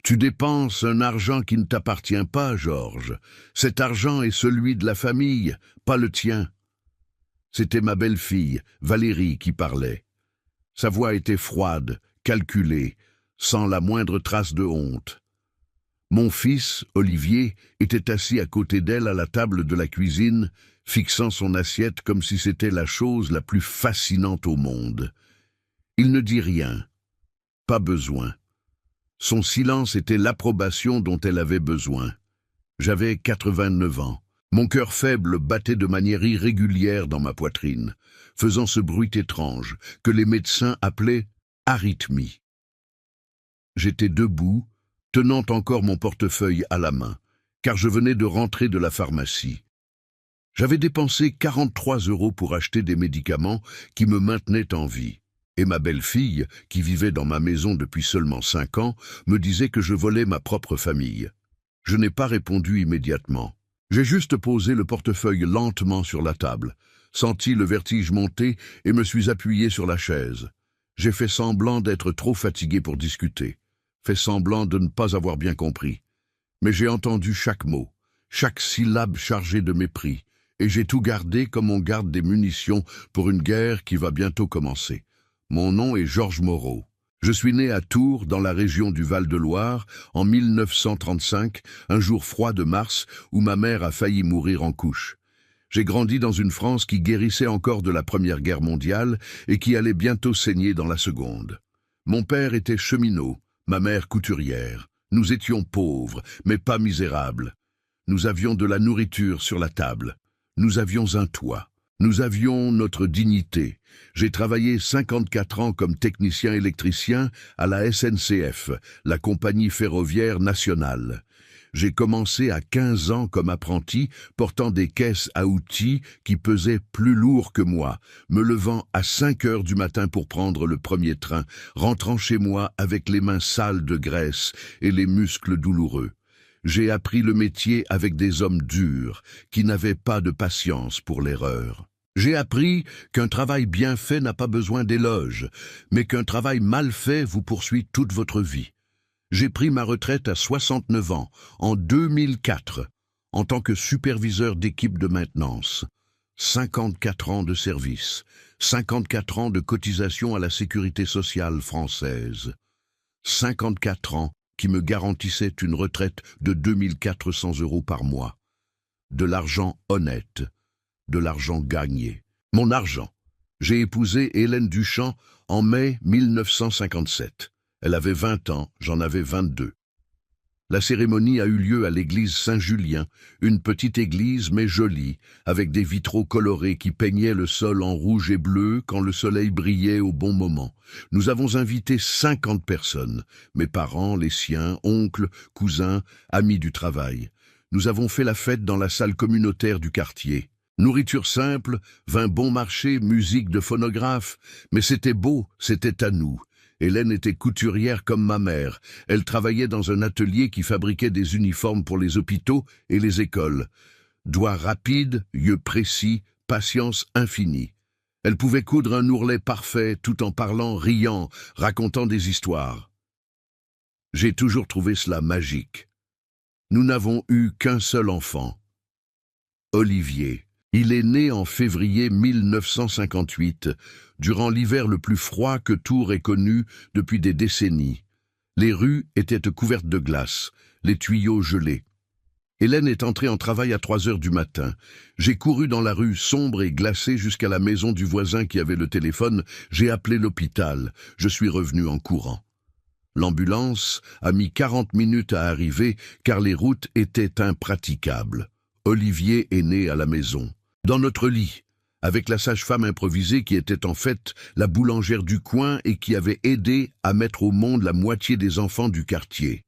Tu dépenses un argent qui ne t'appartient pas, Georges. Cet argent est celui de la famille, pas le tien. » C'était ma belle-fille, Valérie, qui parlait. Sa voix était froide, calculée, sans la moindre trace de honte. Mon fils, Olivier, était assis à côté d'elle à la table de la cuisine, fixant son assiette comme si c'était la chose la plus fascinante au monde. Il ne dit rien. Pas besoin. Son silence était l'approbation dont elle avait besoin. J'avais 89 ans. Mon cœur faible battait de manière irrégulière dans ma poitrine, faisant ce bruit étrange que les médecins appelaient arythmie. J'étais debout, tenant encore mon portefeuille à la main, car je venais de rentrer de la pharmacie. J'avais dépensé 43 € pour acheter des médicaments qui me maintenaient en vie, et ma belle-fille, qui vivait dans ma maison depuis seulement 5 ans, me disait que je volais ma propre famille. Je n'ai pas répondu immédiatement. J'ai juste posé le portefeuille lentement sur la table, senti le vertige monter et me suis appuyé sur la chaise. J'ai fait semblant d'être trop fatigué pour discuter, fait semblant de ne pas avoir bien compris. Mais j'ai entendu chaque mot, chaque syllabe chargée de mépris, et j'ai tout gardé comme on garde des munitions pour une guerre qui va bientôt commencer. Mon nom est Georges Moreau. Je suis né à Tours, dans la région du Val-de-Loire, en 1935, un jour froid de mars où ma mère a failli mourir en couche. J'ai grandi dans une France qui guérissait encore de la Première Guerre mondiale et qui allait bientôt saigner dans la Seconde. Mon père était cheminot, ma mère couturière. Nous étions pauvres, mais pas misérables. Nous avions de la nourriture sur la table. Nous avions un toit. Nous avions notre dignité. J'ai travaillé 54 ans comme technicien électricien à la SNCF, la compagnie ferroviaire nationale. J'ai commencé à 15 ans comme apprenti, portant des caisses à outils qui pesaient plus lourd que moi, me levant à 5 heures du matin pour prendre le premier train, rentrant chez moi avec les mains sales de graisse et les muscles douloureux. J'ai appris le métier avec des hommes durs, qui n'avaient pas de patience pour l'erreur. J'ai appris qu'un travail bien fait n'a pas besoin d'éloges, mais qu'un travail mal fait vous poursuit toute votre vie. J'ai pris ma retraite à 69 ans, en 2004, en tant que superviseur d'équipe de maintenance. 54 ans de service, 54 ans de cotisation à la sécurité sociale française. 54 ans qui me garantissaient une retraite de 2400 € par mois. De l'argent honnête. De l'argent gagné. Mon argent. J'ai épousé Hélène Duchamp en mai 1957. Elle avait 20 ans, j'en avais 22. La cérémonie a eu lieu à l'église Saint-Julien, une petite église mais jolie, avec des vitraux colorés qui peignaient le sol en rouge et bleu quand le soleil brillait au bon moment. Nous avons invité 50 personnes, mes parents, les siens, oncles, cousins, amis du travail. Nous avons fait la fête dans la salle communautaire du quartier. Nourriture simple, vin bon marché, musique de phonographe, mais c'était beau, c'était à nous. Hélène était couturière comme ma mère. Elle travaillait dans un atelier qui fabriquait des uniformes pour les hôpitaux et les écoles. Doigts rapides, yeux précis, patience infinie. Elle pouvait coudre un ourlet parfait tout en parlant, riant, racontant des histoires. J'ai toujours trouvé cela magique. Nous n'avons eu qu'un seul enfant, Olivier. Il est né en février 1958, durant l'hiver le plus froid que Tours ait connu depuis des décennies. Les rues étaient couvertes de glace, les tuyaux gelés. Hélène est entrée en travail à 3 heures du matin. J'ai couru dans la rue sombre et glacée jusqu'à la maison du voisin qui avait le téléphone. J'ai appelé l'hôpital. Je suis revenu en courant. L'ambulance a mis 40 minutes à arriver car les routes étaient impraticables. Olivier est né à la maison. Dans notre lit, avec la sage-femme improvisée qui était en fait la boulangère du coin et qui avait aidé à mettre au monde la moitié des enfants du quartier.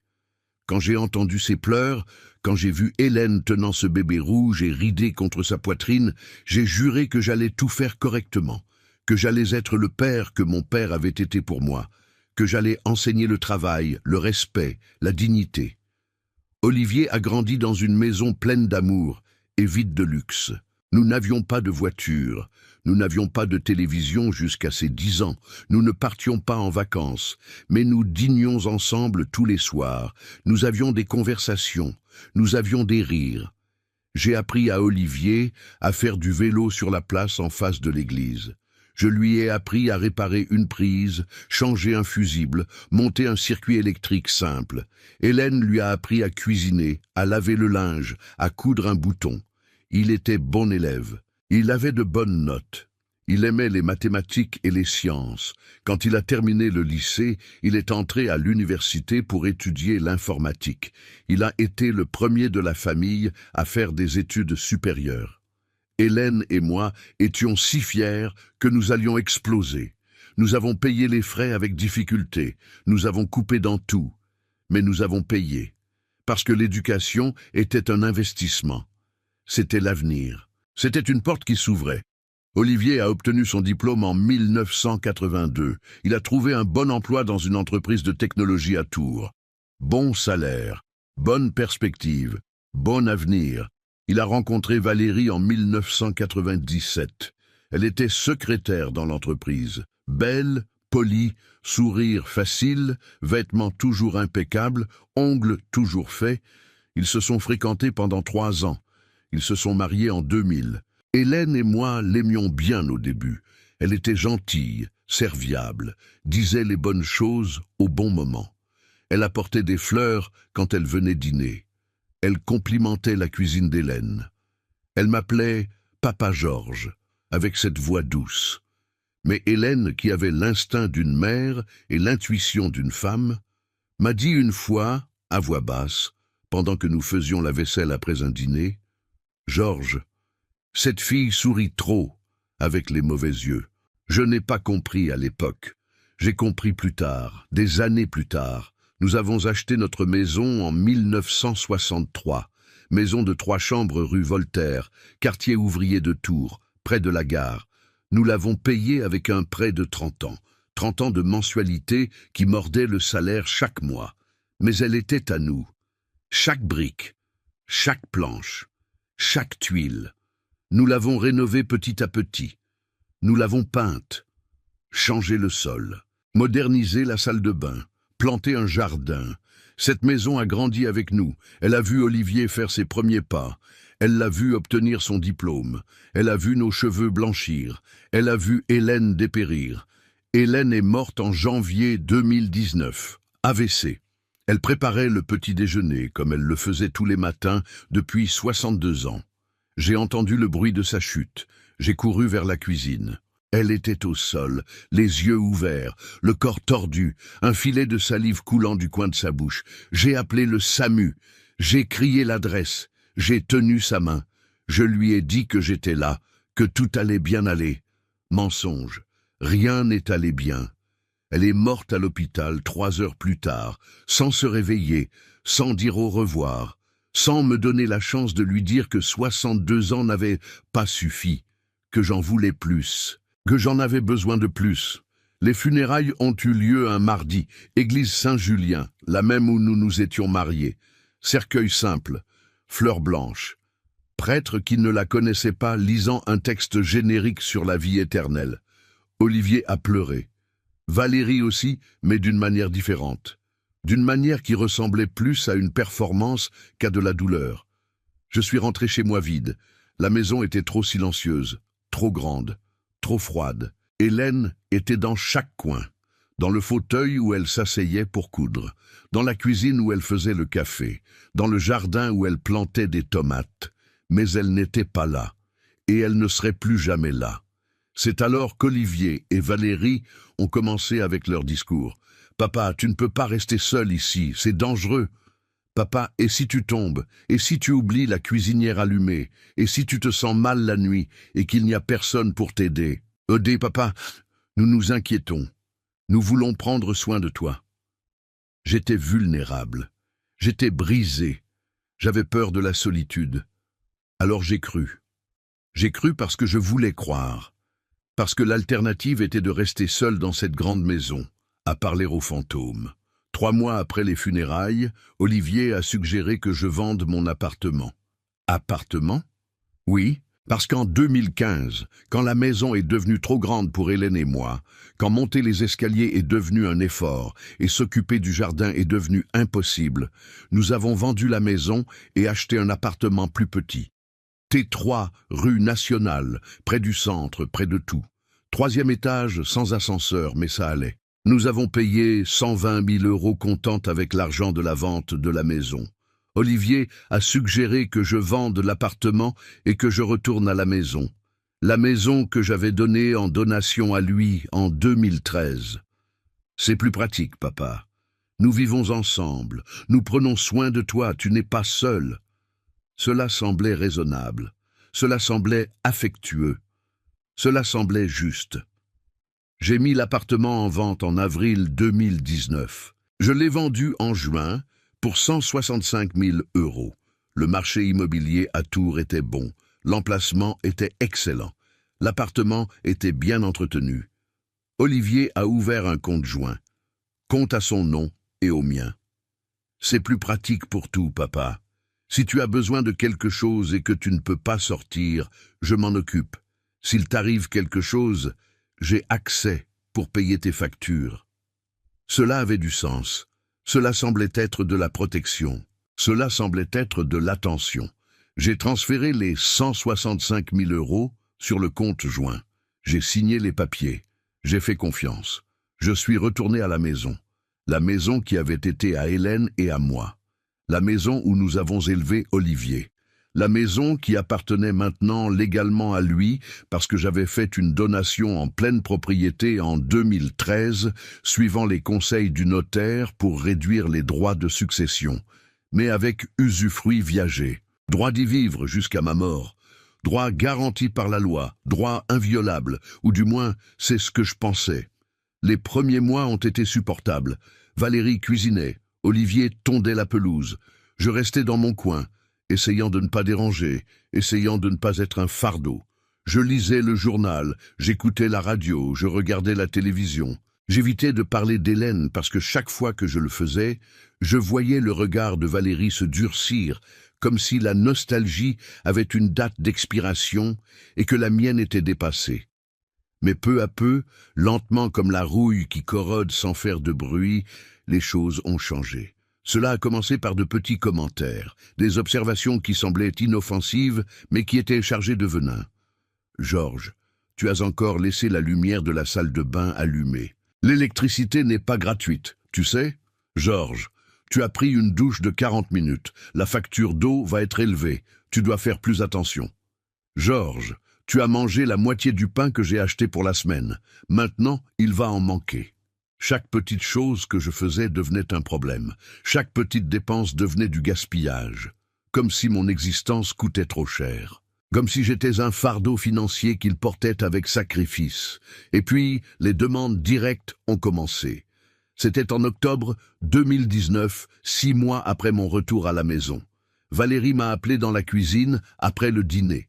Quand j'ai entendu ses pleurs, quand j'ai vu Hélène tenant ce bébé rouge et ridé contre sa poitrine, j'ai juré que j'allais tout faire correctement, que j'allais être le père que mon père avait été pour moi, que j'allais enseigner le travail, le respect, la dignité. Olivier a grandi dans une maison pleine d'amour et vide de luxe. Nous n'avions pas de voiture, nous n'avions pas de télévision jusqu'à ses 10 ans, nous ne partions pas en vacances, mais nous dînions ensemble tous les soirs, nous avions des conversations, nous avions des rires. J'ai appris à Olivier à faire du vélo sur la place en face de l'église. Je lui ai appris à réparer une prise, changer un fusible, monter un circuit électrique simple. Hélène lui a appris à cuisiner, à laver le linge, à coudre un bouton. Il était bon élève. Il avait de bonnes notes. Il aimait les mathématiques et les sciences. Quand il a terminé le lycée, il est entré à l'université pour étudier l'informatique. Il a été le premier de la famille à faire des études supérieures. Hélène et moi étions si fiers que nous allions exploser. Nous avons payé les frais avec difficulté. Nous avons coupé dans tout. Mais nous avons payé. Parce que l'éducation était un investissement. C'était l'avenir. C'était une porte qui s'ouvrait. Olivier a obtenu son diplôme en 1982. Il a trouvé un bon emploi dans une entreprise de technologie à Tours. Bon salaire, bonne perspective, bon avenir. Il a rencontré Valérie en 1997. Elle était secrétaire dans l'entreprise. Belle, polie, sourire facile, vêtements toujours impeccables, ongles toujours faits. Ils se sont fréquentés pendant 3 ans. Ils se sont mariés en 2000. Hélène et moi l'aimions bien au début. Elle était gentille, serviable, disait les bonnes choses au bon moment. Elle apportait des fleurs quand elle venait dîner. Elle complimentait la cuisine d'Hélène. Elle m'appelait Papa Georges, avec cette voix douce. Mais Hélène, qui avait l'instinct d'une mère et l'intuition d'une femme, m'a dit une fois, à voix basse, pendant que nous faisions la vaisselle après un dîner, « Georges, cette fille sourit trop, avec les mauvais yeux. Je n'ai pas compris à l'époque. J'ai compris plus tard, des années plus tard. Nous avons acheté notre maison en 1963, maison de 3 chambres rue Voltaire, quartier ouvrier de Tours, près de la gare. Nous l'avons payée avec un prêt de 30 ans, 30 ans de mensualité qui mordait le salaire chaque mois. Mais elle était à nous. Chaque brique, chaque planche, chaque tuile. Nous l'avons rénovée petit à petit. Nous l'avons peinte, changé le sol, modernisé la salle de bain, planté un jardin. Cette maison a grandi avec nous. Elle a vu Olivier faire ses premiers pas. Elle l'a vu obtenir son diplôme. Elle a vu nos cheveux blanchir. Elle a vu Hélène dépérir. Hélène est morte en janvier 2019, AVC. Elle préparait le petit déjeuner comme elle le faisait tous les matins depuis 62 ans. J'ai entendu le bruit de sa chute. J'ai couru vers la cuisine. Elle était au sol, les yeux ouverts, le corps tordu, un filet de salive coulant du coin de sa bouche. J'ai appelé le SAMU. J'ai crié l'adresse. J'ai tenu sa main. Je lui ai dit que j'étais là, que tout allait bien aller. Mensonge. Rien n'est allé bien. Elle est morte à l'hôpital 3 heures plus tard, sans se réveiller, sans dire au revoir, sans me donner la chance de lui dire que 62 ans n'avaient pas suffi, que j'en voulais plus, que j'en avais besoin de plus. Les funérailles ont eu lieu un mardi, église Saint-Julien, la même où nous nous étions mariés. Cercueil simple, fleurs blanches. Prêtre qui ne la connaissait pas lisant un texte générique sur la vie éternelle. Olivier a pleuré. Valérie aussi, mais d'une manière différente. D'une manière qui ressemblait plus à une performance qu'à de la douleur. Je suis rentré chez moi vide. La maison était trop silencieuse, trop grande, trop froide. Hélène était dans chaque coin. Dans le fauteuil où elle s'asseyait pour coudre, dans la cuisine où elle faisait le café, dans le jardin où elle plantait des tomates. Mais elle n'était pas là, et elle ne serait plus jamais là. C'est alors qu'Olivier et Valérie ont commencé avec leur discours. « Papa, tu ne peux pas rester seul ici, c'est dangereux. Papa, et si tu tombes, et si tu oublies la cuisinière allumée, et si tu te sens mal la nuit, et qu'il n'y a personne pour t'aider. Aider, papa, nous nous inquiétons. Nous voulons prendre soin de toi. » J'étais vulnérable. J'étais brisé. J'avais peur de la solitude. Alors j'ai cru. J'ai cru parce que je voulais croire. Parce que l'alternative était de rester seul dans cette grande maison, à parler aux fantômes. 3 mois après les funérailles, Olivier a suggéré que je vende mon appartement. Appartement? Oui, Parce qu'en 2015, quand la maison est devenue trop grande pour Hélène et moi, quand monter les escaliers est devenu un effort et s'occuper du jardin est devenu impossible, nous avons vendu la maison et acheté un appartement plus petit. T3, rue Nationale, près du centre, près de tout. 3e étage, sans ascenseur, mais ça allait. Nous avons payé 120 000 € comptant avec l'argent de la vente de la maison. Olivier a suggéré que je vende l'appartement et que je retourne à la maison. La maison que j'avais donnée en donation à lui en 2013. C'est plus pratique, papa. Nous vivons ensemble, nous prenons soin de toi, tu n'es pas seul. Cela semblait raisonnable, cela semblait affectueux, cela semblait juste. J'ai mis l'appartement en vente en avril 2019. Je l'ai vendu en juin pour 165 000 €. Le marché immobilier à Tours était bon, l'emplacement était excellent, l'appartement était bien entretenu. Olivier a ouvert un compte joint, compte à son nom et au mien. C'est plus pratique pour tout, papa. Si tu as besoin de quelque chose et que tu ne peux pas sortir, je m'en occupe. S'il t'arrive quelque chose, j'ai accès pour payer tes factures. Cela avait du sens. Cela semblait être de la protection. Cela semblait être de l'attention. J'ai transféré les 165 000 € sur le compte joint. J'ai signé les papiers. J'ai fait confiance. Je suis retourné à la maison qui avait été à Hélène et à moi. La maison où nous avons élevé Olivier. La maison qui appartenait maintenant légalement à lui parce que j'avais fait une donation en pleine propriété en 2013, suivant les conseils du notaire pour réduire les droits de succession, mais avec usufruit viager, droit d'y vivre jusqu'à ma mort, droit garanti par la loi, droit inviolable, ou du moins c'est ce que je pensais. Les premiers mois ont été supportables. Valérie cuisinait, Olivier tondait la pelouse. Je restais dans mon coin, essayant de ne pas déranger, essayant de ne pas être un fardeau. Je lisais le journal, j'écoutais la radio, je regardais la télévision. J'évitais de parler d'Hélène parce que chaque fois que je le faisais, je voyais le regard de Valérie se durcir, comme si la nostalgie avait une date d'expiration et que la mienne était dépassée. Mais peu à peu, lentement comme la rouille qui corrode sans faire de bruit, les choses ont changé. Cela a commencé par de petits commentaires, des observations qui semblaient inoffensives, mais qui étaient chargées de venin. « Georges, tu as encore laissé la lumière de la salle de bain allumée. L'électricité n'est pas gratuite, tu sais ? Georges, tu as pris une douche de 40 minutes. La facture d'eau va être élevée. Tu dois faire plus attention. Georges, tu as mangé la moitié du pain que j'ai acheté pour la semaine. Maintenant, il va en manquer. » Chaque petite chose que je faisais devenait un problème. Chaque petite dépense devenait du gaspillage. Comme si mon existence coûtait trop cher. Comme si j'étais un fardeau financier qu'il portait avec sacrifice. Et puis, les demandes directes ont commencé. C'était en octobre 2019, 6 mois après mon retour à la maison. Valérie m'a appelé dans la cuisine après le dîner.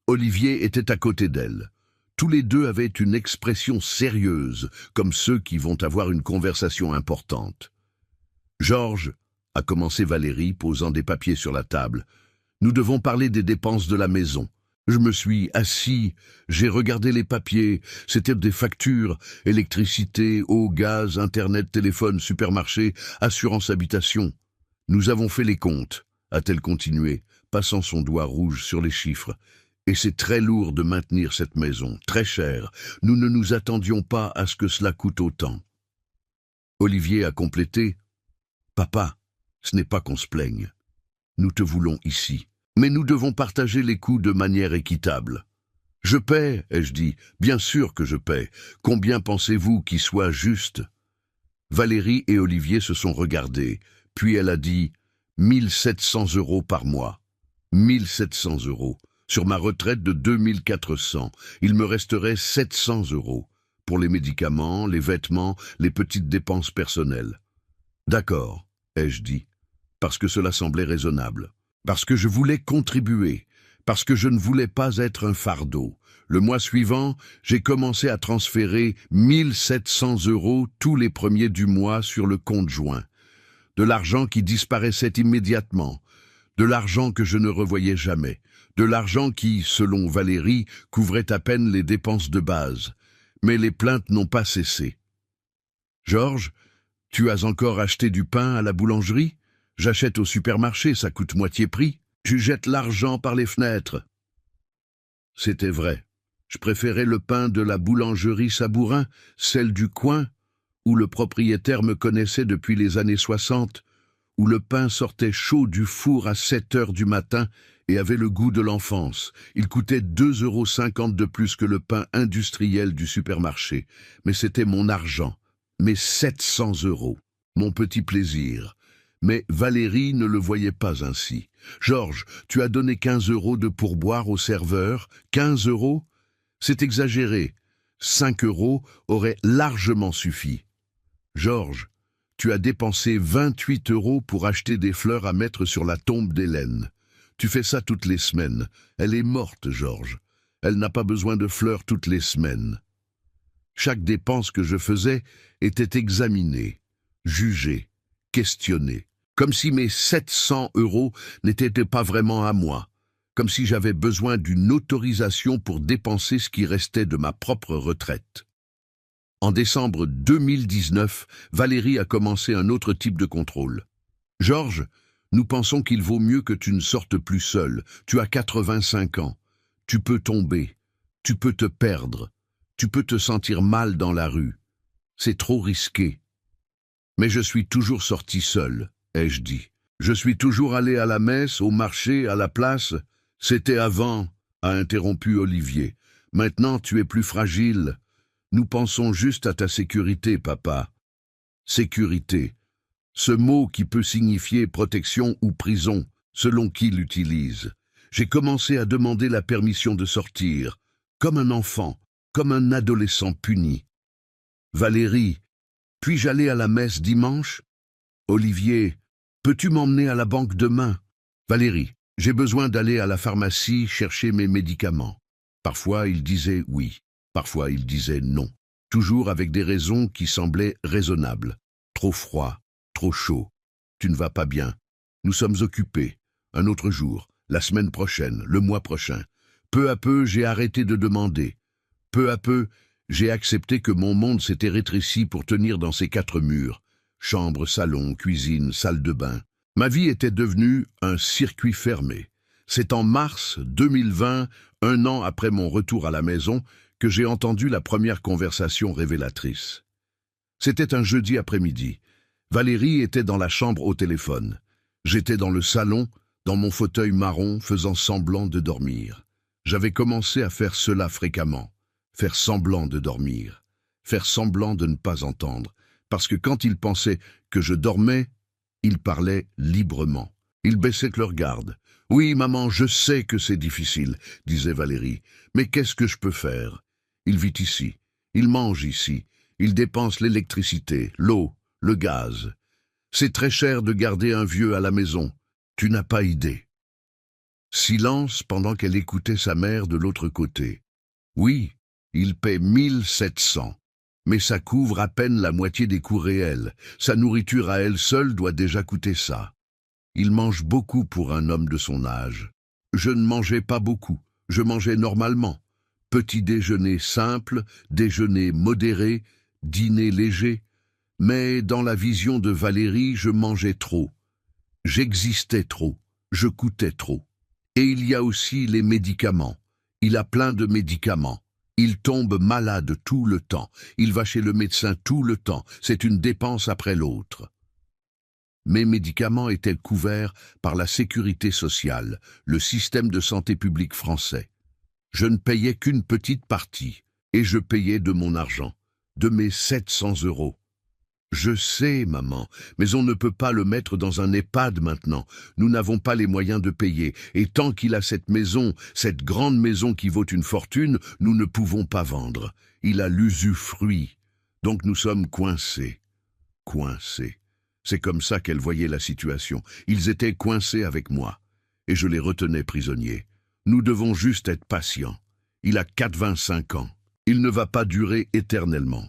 Olivier était à côté d'elle. Tous les deux avaient une expression sérieuse, comme ceux qui vont avoir une conversation importante. « Georges, » a commencé Valérie, posant des papiers sur la table, « nous devons parler des dépenses de la maison. » Je me suis assis, j'ai regardé les papiers, c'étaient des factures, électricité, eau, gaz, internet, téléphone, supermarché, assurance habitation. « Nous avons fait les comptes, » a-t-elle continué, passant son doigt rouge sur les chiffres. Et c'est très lourd de maintenir cette maison, très cher. Nous ne nous attendions pas à ce que cela coûte autant. Olivier a complété. « Papa, ce n'est pas qu'on se plaigne. Nous te voulons ici. Mais nous devons partager les coûts de manière équitable. »« Je paie, » ai-je dit. « Bien sûr que je paie. Combien pensez-vous qu'il soit juste ?» Valérie et Olivier se sont regardés. Puis elle a dit « 1 700 € par mois. 1 700 €. Sur ma retraite de 2 400, il me resterait 700 € pour les médicaments, les vêtements, les petites dépenses personnelles. D'accord, ai-je dit, parce que cela semblait raisonnable, parce que je voulais contribuer, parce que je ne voulais pas être un fardeau. Le mois suivant, j'ai commencé à transférer 1 700 € tous les premiers du mois sur le compte joint. De l'argent qui disparaissait immédiatement, De l'argent que je ne revoyais jamais. De l'argent qui, selon Valérie, couvrait à peine les dépenses de base. Mais les plaintes n'ont pas cessé. « Georges, tu as encore acheté du pain à la boulangerie? J'achète au supermarché, ça coûte moitié prix. Tu jettes l'argent par les fenêtres. » C'était vrai. Je préférais le pain de la boulangerie Sabourin, celle du coin, où le propriétaire me connaissait depuis les années 60, où le pain sortait chaud du four à 7 heures du matin et avait le goût de l'enfance. Il coûtait 2,50 € de plus que le pain industriel du supermarché. Mais c'était mon argent, mes 700 €, mon petit plaisir. Mais Valérie ne le voyait pas ainsi. « Georges, tu as donné 15 € de pourboire au serveur. 15 €? C'est exagéré. 5 € auraient largement suffi. Georges, tu as dépensé 28 € pour acheter des fleurs à mettre sur la tombe d'Hélène. Tu fais ça toutes les semaines. Elle est morte, Georges. Elle n'a pas besoin de fleurs toutes les semaines. » Chaque dépense que je faisais était examinée, jugée, questionnée. Comme si mes 700 € n'étaient pas vraiment à moi, comme si j'avais besoin d'une autorisation pour dépenser ce qui restait de ma propre retraite. En décembre 2019, Valérie a commencé un autre type de contrôle. « Georges, nous pensons qu'il vaut mieux que tu ne sortes plus seul. Tu as 85 ans. Tu peux tomber. Tu peux te perdre. Tu peux te sentir mal dans la rue. C'est trop risqué. » Mais je suis toujours sorti seul, ai-je dit. Je suis toujours allé à la messe, au marché, à la place. C'était avant, a interrompu Olivier. Maintenant, tu es plus fragile. Nous pensons juste à ta sécurité, papa. Sécurité. Ce mot qui peut signifier protection ou prison, selon qui l'utilise. J'ai commencé à demander la permission de sortir, comme un enfant, comme un adolescent puni. Valérie, puis-je aller à la messe dimanche? Olivier, peux-tu m'emmener à la banque demain? Valérie, j'ai besoin d'aller à la pharmacie chercher mes médicaments. Parfois il disait oui, parfois il disait non, toujours avec des raisons qui semblaient raisonnables. Trop froid, trop chaud, tu ne vas pas bien, nous sommes occupés, un autre jour, la semaine prochaine, le mois prochain. Peu à peu, j'ai arrêté de demander. Peu à peu, j'ai accepté que mon monde s'était rétréci pour tenir dans ces 4 murs. Chambre, salon, cuisine, salle de bain. Ma vie était devenue un circuit fermé. C'est en mars 2020, 1 an après mon retour à la maison, que j'ai entendu la première conversation révélatrice. C'était un jeudi après-midi. Valérie était dans la chambre au téléphone. J'étais dans le salon, dans mon fauteuil marron, faisant semblant de dormir. J'avais commencé à faire cela fréquemment. Faire semblant de dormir. Faire semblant de ne pas entendre. Parce que quand ils pensaient que je dormais, ils parlaient librement. Ils baissaient leur garde. « Oui, maman, je sais que c'est difficile, » disait Valérie. « Mais qu'est-ce que je peux faire? Il vit ici. Il mange ici. Il dépense l'électricité, l'eau, le gaz. C'est très cher de garder un vieux à la maison. Tu n'as pas idée. » Silence pendant qu'elle écoutait sa mère de l'autre côté. « Oui, il paie 1700. Mais ça couvre à peine la moitié des coûts réels. Sa nourriture à elle seule doit déjà coûter ça. Il mange beaucoup pour un homme de son âge. Je ne mangeais pas beaucoup, je mangeais normalement. Petit déjeuner simple, déjeuner modéré, dîner léger. Mais dans la vision de Valérie, je mangeais trop. J'existais trop, je coûtais trop. Et il y a aussi les médicaments. Il a plein de médicaments. Il tombe malade tout le temps. Il va chez le médecin tout le temps. C'est une dépense après l'autre. Mes médicaments étaient couverts par la sécurité sociale, le système de santé publique français. Je ne payais qu'une petite partie, et je payais de mon argent, de mes 700 €. Je sais, maman, mais on ne peut pas le mettre dans un EHPAD maintenant. Nous n'avons pas les moyens de payer. Et tant qu'il a cette maison, cette grande maison qui vaut une fortune, nous ne pouvons pas vendre. Il a l'usufruit. Donc nous sommes coincés. Coincés. C'est comme ça qu'elle voyait la situation. Ils étaient coincés avec moi. Et je les retenais prisonniers. Nous devons juste être patients. Il a 85 ans. Il ne va pas durer éternellement.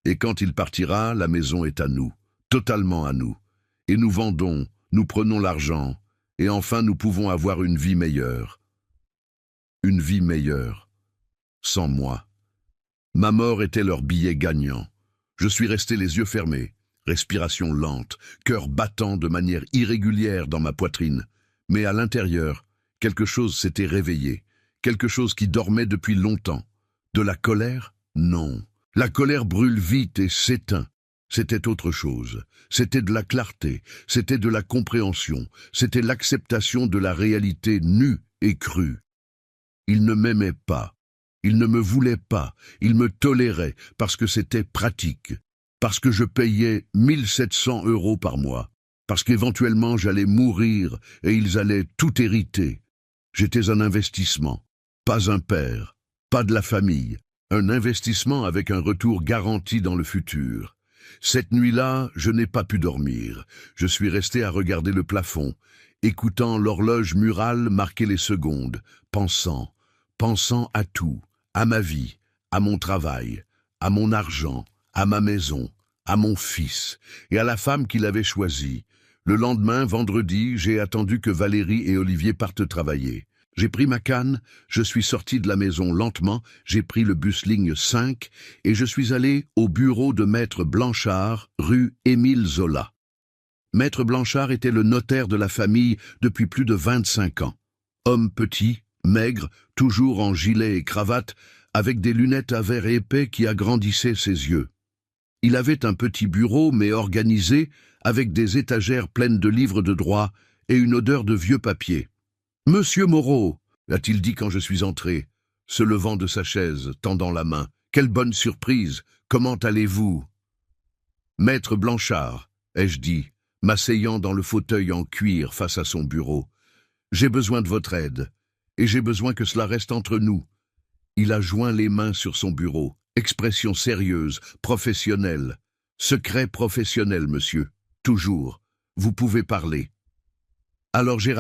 Et quand il partira, la maison est à nous, totalement à nous. Et nous vendons, nous prenons l'argent, Et enfin, nous pouvons avoir une vie meilleure. Une vie meilleure. Sans moi. Ma mort était leur billet gagnant. Je suis resté les yeux fermés, respiration lente, cœur battant de manière irrégulière dans ma poitrine. Mais à l'intérieur, quelque chose s'était réveillé, quelque chose qui dormait depuis longtemps. De la colère? Non. La colère brûle vite et s'éteint. C'était autre chose. C'était de la clarté, c'était de la compréhension, c'était l'acceptation de la réalité nue et crue. Il ne m'aimait pas. Il ne me voulait pas, il me tolérait parce que c'était pratique, parce que je payais 1700 € par mois, parce qu'éventuellement j'allais mourir et ils allaient tout hériter. J'étais un investissement, pas un père, pas de la famille, un investissement avec un retour garanti dans le futur. Cette nuit-là, je n'ai pas pu dormir. Je suis resté à regarder le plafond, écoutant l'horloge murale marquer les secondes, pensant à tout. À ma vie, à mon travail, à mon argent, à ma maison, à mon fils et à la femme qu'il avait choisie. Le lendemain, vendredi, j'ai attendu que Valérie et Olivier partent travailler. J'ai pris ma canne, je suis sorti de la maison lentement, j'ai pris le bus ligne 5 et je suis allé au bureau de Maître Blanchard, rue Émile Zola. Maître Blanchard était le notaire de la famille depuis plus de 25 ans. Homme petit, maigre, toujours en gilet et cravate, avec des lunettes à verre épais qui agrandissaient ses yeux. Il avait un petit bureau, mais organisé, avec des étagères pleines de livres de droit et une odeur de vieux papier. « Monsieur Moreau » a-t-il dit quand je suis entré, se levant de sa chaise, tendant la main. « Quelle bonne surprise! Comment allez-vous » ? « Maître Blanchard » ai-je dit, m'asseyant dans le fauteuil en cuir face à son bureau. « J'ai besoin de votre aide. Et j'ai besoin que cela reste entre nous. » Il a joint les mains sur son bureau. Expression sérieuse, professionnelle. Secret professionnel, monsieur. Toujours. Vous pouvez parler. Alors j'ai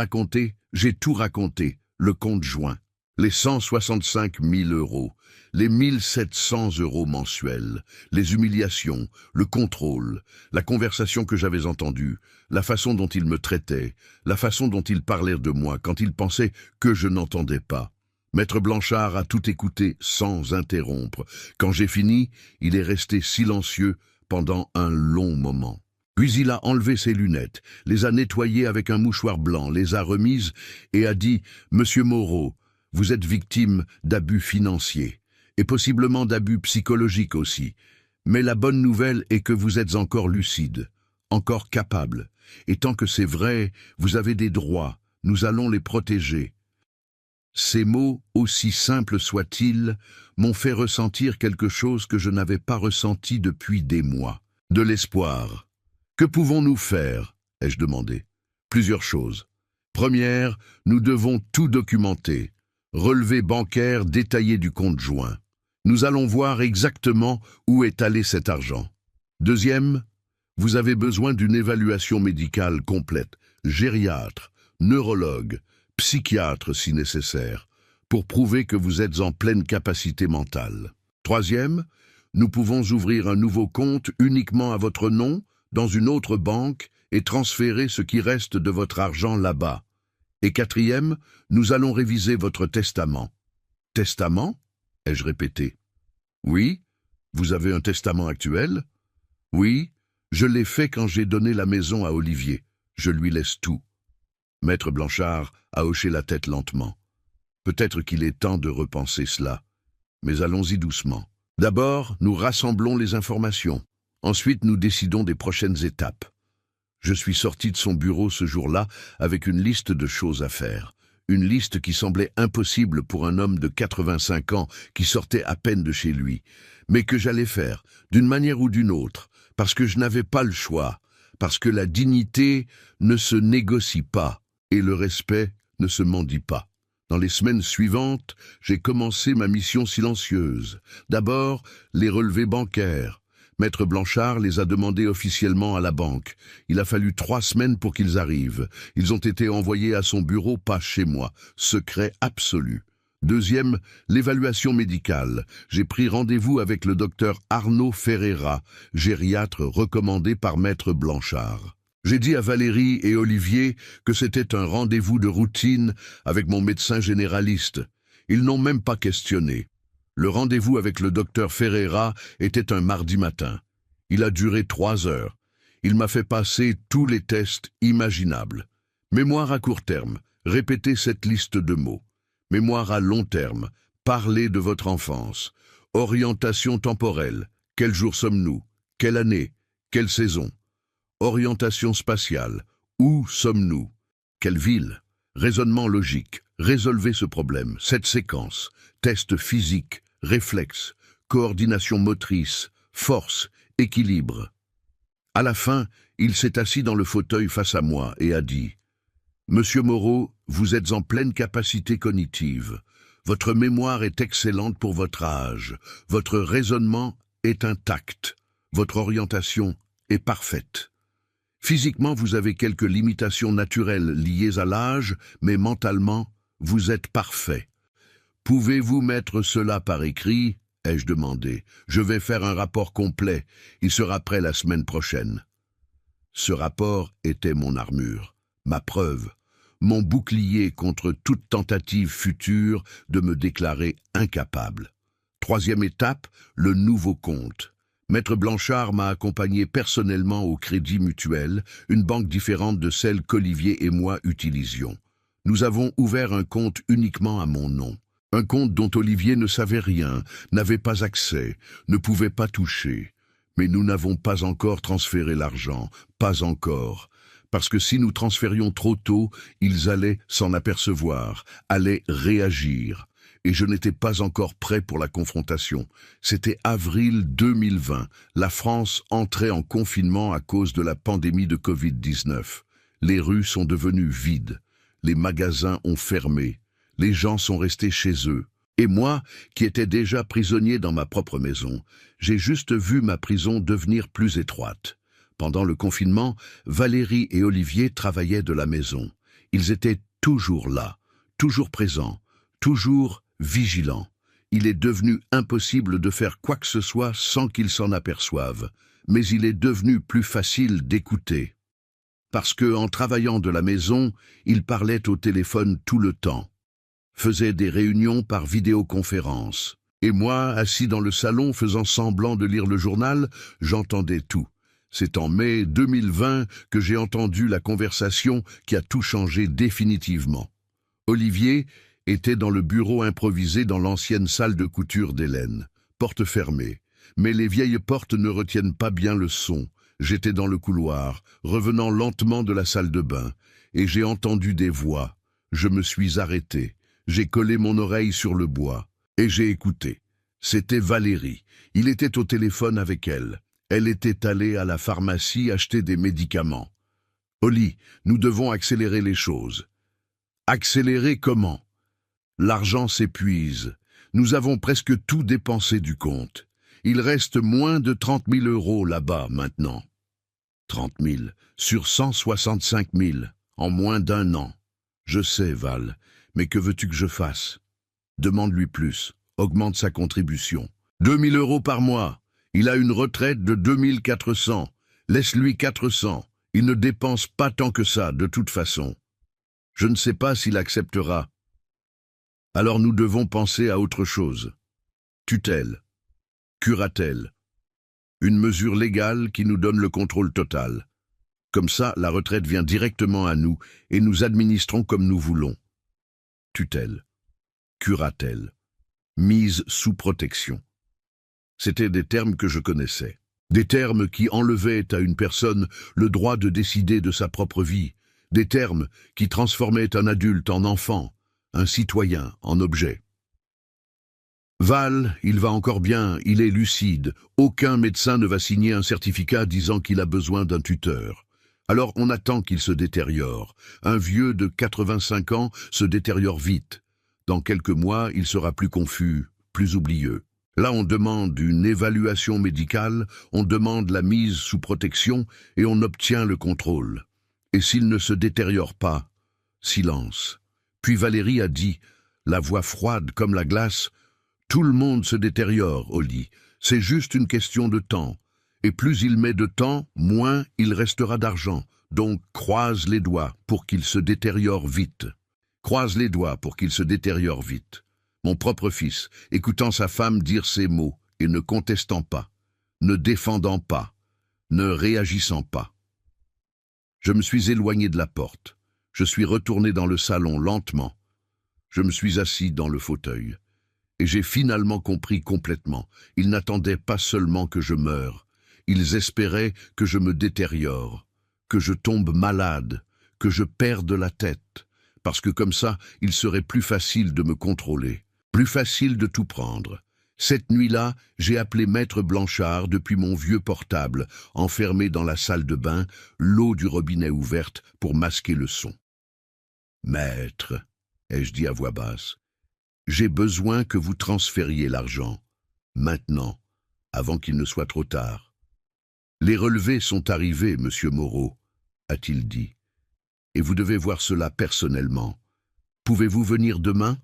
tout raconté, le compte joint. Les 165 000 €, les 1700 € mensuels, les humiliations, le contrôle, la conversation que j'avais entendue, la façon dont il me traitait, la façon dont il parlait de moi quand il pensait que je n'entendais pas. Maître Blanchard a tout écouté sans interrompre. Quand j'ai fini, il est resté silencieux pendant un long moment. Puis il a enlevé ses lunettes, les a nettoyées avec un mouchoir blanc, les a remises et a dit « Monsieur Moreau, vous êtes victime d'abus financiers et possiblement d'abus psychologiques aussi. Mais la bonne nouvelle est que vous êtes encore lucide, encore capable. Et tant que c'est vrai, vous avez des droits, nous allons les protéger. » Ces mots, aussi simples soient-ils, m'ont fait ressentir quelque chose que je n'avais pas ressenti depuis des mois. De l'espoir. « Que pouvons-nous faire ?» ai-je demandé. « Plusieurs choses. Première, nous devons tout documenter. Relevé bancaire détaillé du compte joint. Nous allons voir exactement où est allé cet argent. Deuxième, vous avez besoin d'une évaluation médicale complète, gériatre, neurologue, psychiatre si nécessaire, pour prouver que vous êtes en pleine capacité mentale. Troisième, nous pouvons ouvrir un nouveau compte uniquement à votre nom, dans une autre banque, et transférer ce qui reste de votre argent là-bas. Et quatrième, nous allons réviser votre testament. » « Testament » ai-je répété. « Oui, vous avez un testament actuel ? » ?»« Oui, je l'ai fait quand j'ai donné la maison à Olivier. Je lui laisse tout. » Maître Blanchard a hoché la tête lentement. Peut-être qu'il est temps de repenser cela. Mais allons-y doucement. D'abord, nous rassemblons les informations. Ensuite, nous décidons des prochaines étapes. Je suis sorti de son bureau ce jour-là avec une liste de choses à faire. Une liste qui semblait impossible pour un homme de 85 ans qui sortait à peine de chez lui, mais que j'allais faire, d'une manière ou d'une autre, parce que je n'avais pas le choix, parce que la dignité ne se négocie pas et le respect ne se mendie pas. Dans les semaines suivantes, j'ai commencé ma mission silencieuse. D'abord, les relevés bancaires. Maître Blanchard les a demandés officiellement à la banque. Il a fallu 3 semaines pour qu'ils arrivent. Ils ont été envoyés à son bureau, pas chez moi. Secret absolu. Deuxième, l'évaluation médicale. J'ai pris rendez-vous avec le docteur Arnaud Ferreira, gériatre recommandé par Maître Blanchard. J'ai dit à Valérie et Olivier que c'était un rendez-vous de routine avec mon médecin généraliste. Ils n'ont même pas questionné. Le rendez-vous avec le docteur Ferreira était un mardi matin. Il a duré 3 heures. Il m'a fait passer tous les tests imaginables. Mémoire à court terme, répétez cette liste de mots. Mémoire à long terme, parlez de votre enfance. Orientation temporelle, quel jour sommes-nous? Quelle année? Quelle saison? Orientation spatiale, où sommes-nous? Quelle ville? Raisonnement logique, résolvez ce problème, cette séquence. Test physique, réflexe, coordination motrice, force, équilibre. À la fin, il s'est assis dans le fauteuil face à moi et a dit « Monsieur Moreau, vous êtes en pleine capacité cognitive. Votre mémoire est excellente pour votre âge. Votre raisonnement est intact. Votre orientation est parfaite. Physiquement, vous avez quelques limitations naturelles liées à l'âge, mais mentalement, vous êtes parfait. Pouvez-vous mettre cela par écrit ?» ai-je demandé. « Je vais faire un rapport complet. Il sera prêt la semaine prochaine. » Ce rapport était mon armure, ma preuve, mon bouclier contre toute tentative future de me déclarer incapable. 3e étape, le nouveau compte. Maître Blanchard m'a accompagné personnellement au Crédit Mutuel, une banque différente de celle qu'Olivier et moi utilisions. Nous avons ouvert un compte uniquement à mon nom. Un compte dont Olivier ne savait rien, n'avait pas accès, ne pouvait pas toucher. Mais nous n'avons pas encore transféré l'argent, pas encore. Parce que si nous transférions trop tôt, ils allaient s'en apercevoir, allaient réagir. Et je n'étais pas encore prêt pour la confrontation. C'était avril 2020. La France entrait en confinement à cause de la pandémie de Covid-19. Les rues sont devenues vides. Les magasins ont fermé. Les gens sont restés chez eux. Et moi, qui étais déjà prisonnier dans ma propre maison, j'ai juste vu ma prison devenir plus étroite. Pendant le confinement, Valérie et Olivier travaillaient de la maison. Ils étaient toujours là, toujours présents, toujours vigilants. Il est devenu impossible de faire quoi que ce soit sans qu'ils s'en aperçoivent, mais il est devenu plus facile d'écouter. Parce que, en travaillant de la maison, ils parlaient au téléphone tout le temps, faisaient des réunions par vidéoconférence. Et moi, assis dans le salon faisant semblant de lire le journal, j'entendais tout. C'est en mai 2020 que j'ai entendu la conversation qui a tout changé définitivement. Olivier était dans le bureau improvisé dans l'ancienne salle de couture d'Hélène, porte fermée. Mais les vieilles portes ne retiennent pas bien le son. J'étais dans le couloir, revenant lentement de la salle de bain, et j'ai entendu des voix. Je me suis arrêté. J'ai collé mon oreille sur le bois, et j'ai écouté. C'était Valérie. Il était au téléphone avec elle. Elle était allée à la pharmacie acheter des médicaments. « Oli, nous devons accélérer les choses. » « Accélérer comment ? L'argent s'épuise. Nous avons presque tout dépensé du compte. Il reste moins de 30 000 € là-bas maintenant. 30 000 sur 165 000 en moins d'1 an. Je sais, Val, mais que veux-tu que je fasse ? Demande-lui plus. Augmente sa contribution. 2 000 € par mois. Il a une retraite de 2 400. Laisse-lui 400. Il ne dépense pas tant que ça, de toute façon. Je ne sais pas s'il acceptera. Alors nous devons penser à autre chose. Tutelle. Curatelle. Une mesure légale qui nous donne le contrôle total. Comme ça, la retraite vient directement à nous et nous administrons comme nous voulons. Tutelle. Curatelle. Mise sous protection. C'étaient des termes que je connaissais. Des termes qui enlevaient à une personne le droit de décider de sa propre vie. Des termes qui transformaient un adulte en enfant, un citoyen en objet. Val, il va encore bien, il est lucide. Aucun médecin ne va signer un certificat disant qu'il a besoin d'un tuteur. Alors on attend qu'il se détériore. Un vieux de 85 ans se détériore vite. Dans quelques mois, il sera plus confus, plus oublieux. Là, on demande une évaluation médicale, on demande la mise sous protection et on obtient le contrôle. Et s'il ne se détériore pas, silence. Puis Valérie a dit, la voix froide comme la glace, « Tout le monde se détériore, Oli. C'est juste une question de temps. Et plus il met de temps, moins il restera d'argent. Donc croise les doigts pour qu'il se détériore vite. Croise les doigts pour qu'il se détériore vite. Mon propre fils, écoutant sa femme dire ces mots et ne contestant pas, ne défendant pas, ne réagissant pas. Je me suis éloigné de la porte. Je suis retourné dans le salon lentement. Je me suis assis dans le fauteuil. Et j'ai finalement compris complètement. Ils n'attendaient pas seulement que je meure. Ils espéraient que je me détériore, que je tombe malade, que je perde la tête. Parce que comme ça, il serait plus facile de me contrôler, plus facile de tout prendre. Cette nuit-là, j'ai appelé Maître Blanchard depuis mon vieux portable, enfermé dans la salle de bain, l'eau du robinet ouverte pour masquer le son. « Maître », ai-je dit à voix basse, « j'ai besoin que vous transfériez l'argent, maintenant, avant qu'il ne soit trop tard. »« Les relevés sont arrivés, monsieur Moreau, » a-t-il dit, « et vous devez voir cela personnellement. Pouvez-vous venir demain ?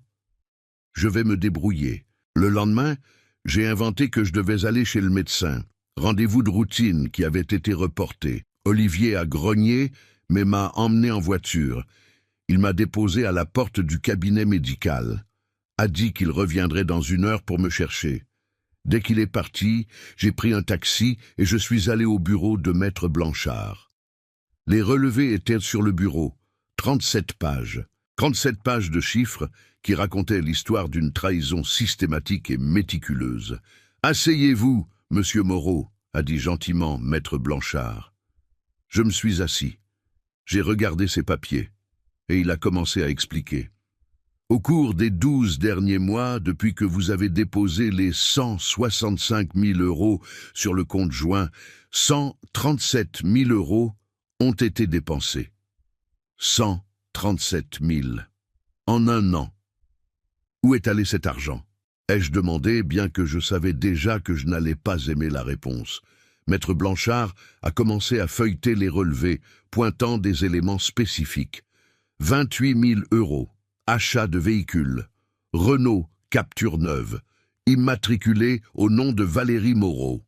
Je vais me débrouiller. » Le lendemain, j'ai inventé que je devais aller chez le médecin. Rendez-vous de routine qui avait été reporté. Olivier a grogné, mais m'a emmené en voiture. Il m'a déposé à la porte du cabinet médical. A dit qu'il reviendrait dans 1 heure pour me chercher. Dès qu'il est parti, j'ai pris un taxi et je suis allé au bureau de Maître Blanchard. Les relevés étaient sur le bureau, 37 pages. 37 pages de chiffres qui racontaient l'histoire d'une trahison systématique et méticuleuse. « Asseyez-vous, monsieur Moreau », a dit gentiment Maître Blanchard. Je me suis assis. J'ai regardé ses papiers, et il a commencé à expliquer. « Au cours des 12 derniers mois, depuis que vous avez déposé les 165 000 € sur le compte joint, 137 000 € ont été dépensés. 137 000. En 1 an. Où est allé cet argent ? Ai-je demandé, bien que je savais déjà que je n'allais pas aimer la réponse. Maître Blanchard a commencé à feuilleter les relevés, pointant des éléments spécifiques. 28 000 €, achat de véhicules, Renault Capture neuve, immatriculé au nom de Valérie Moreau.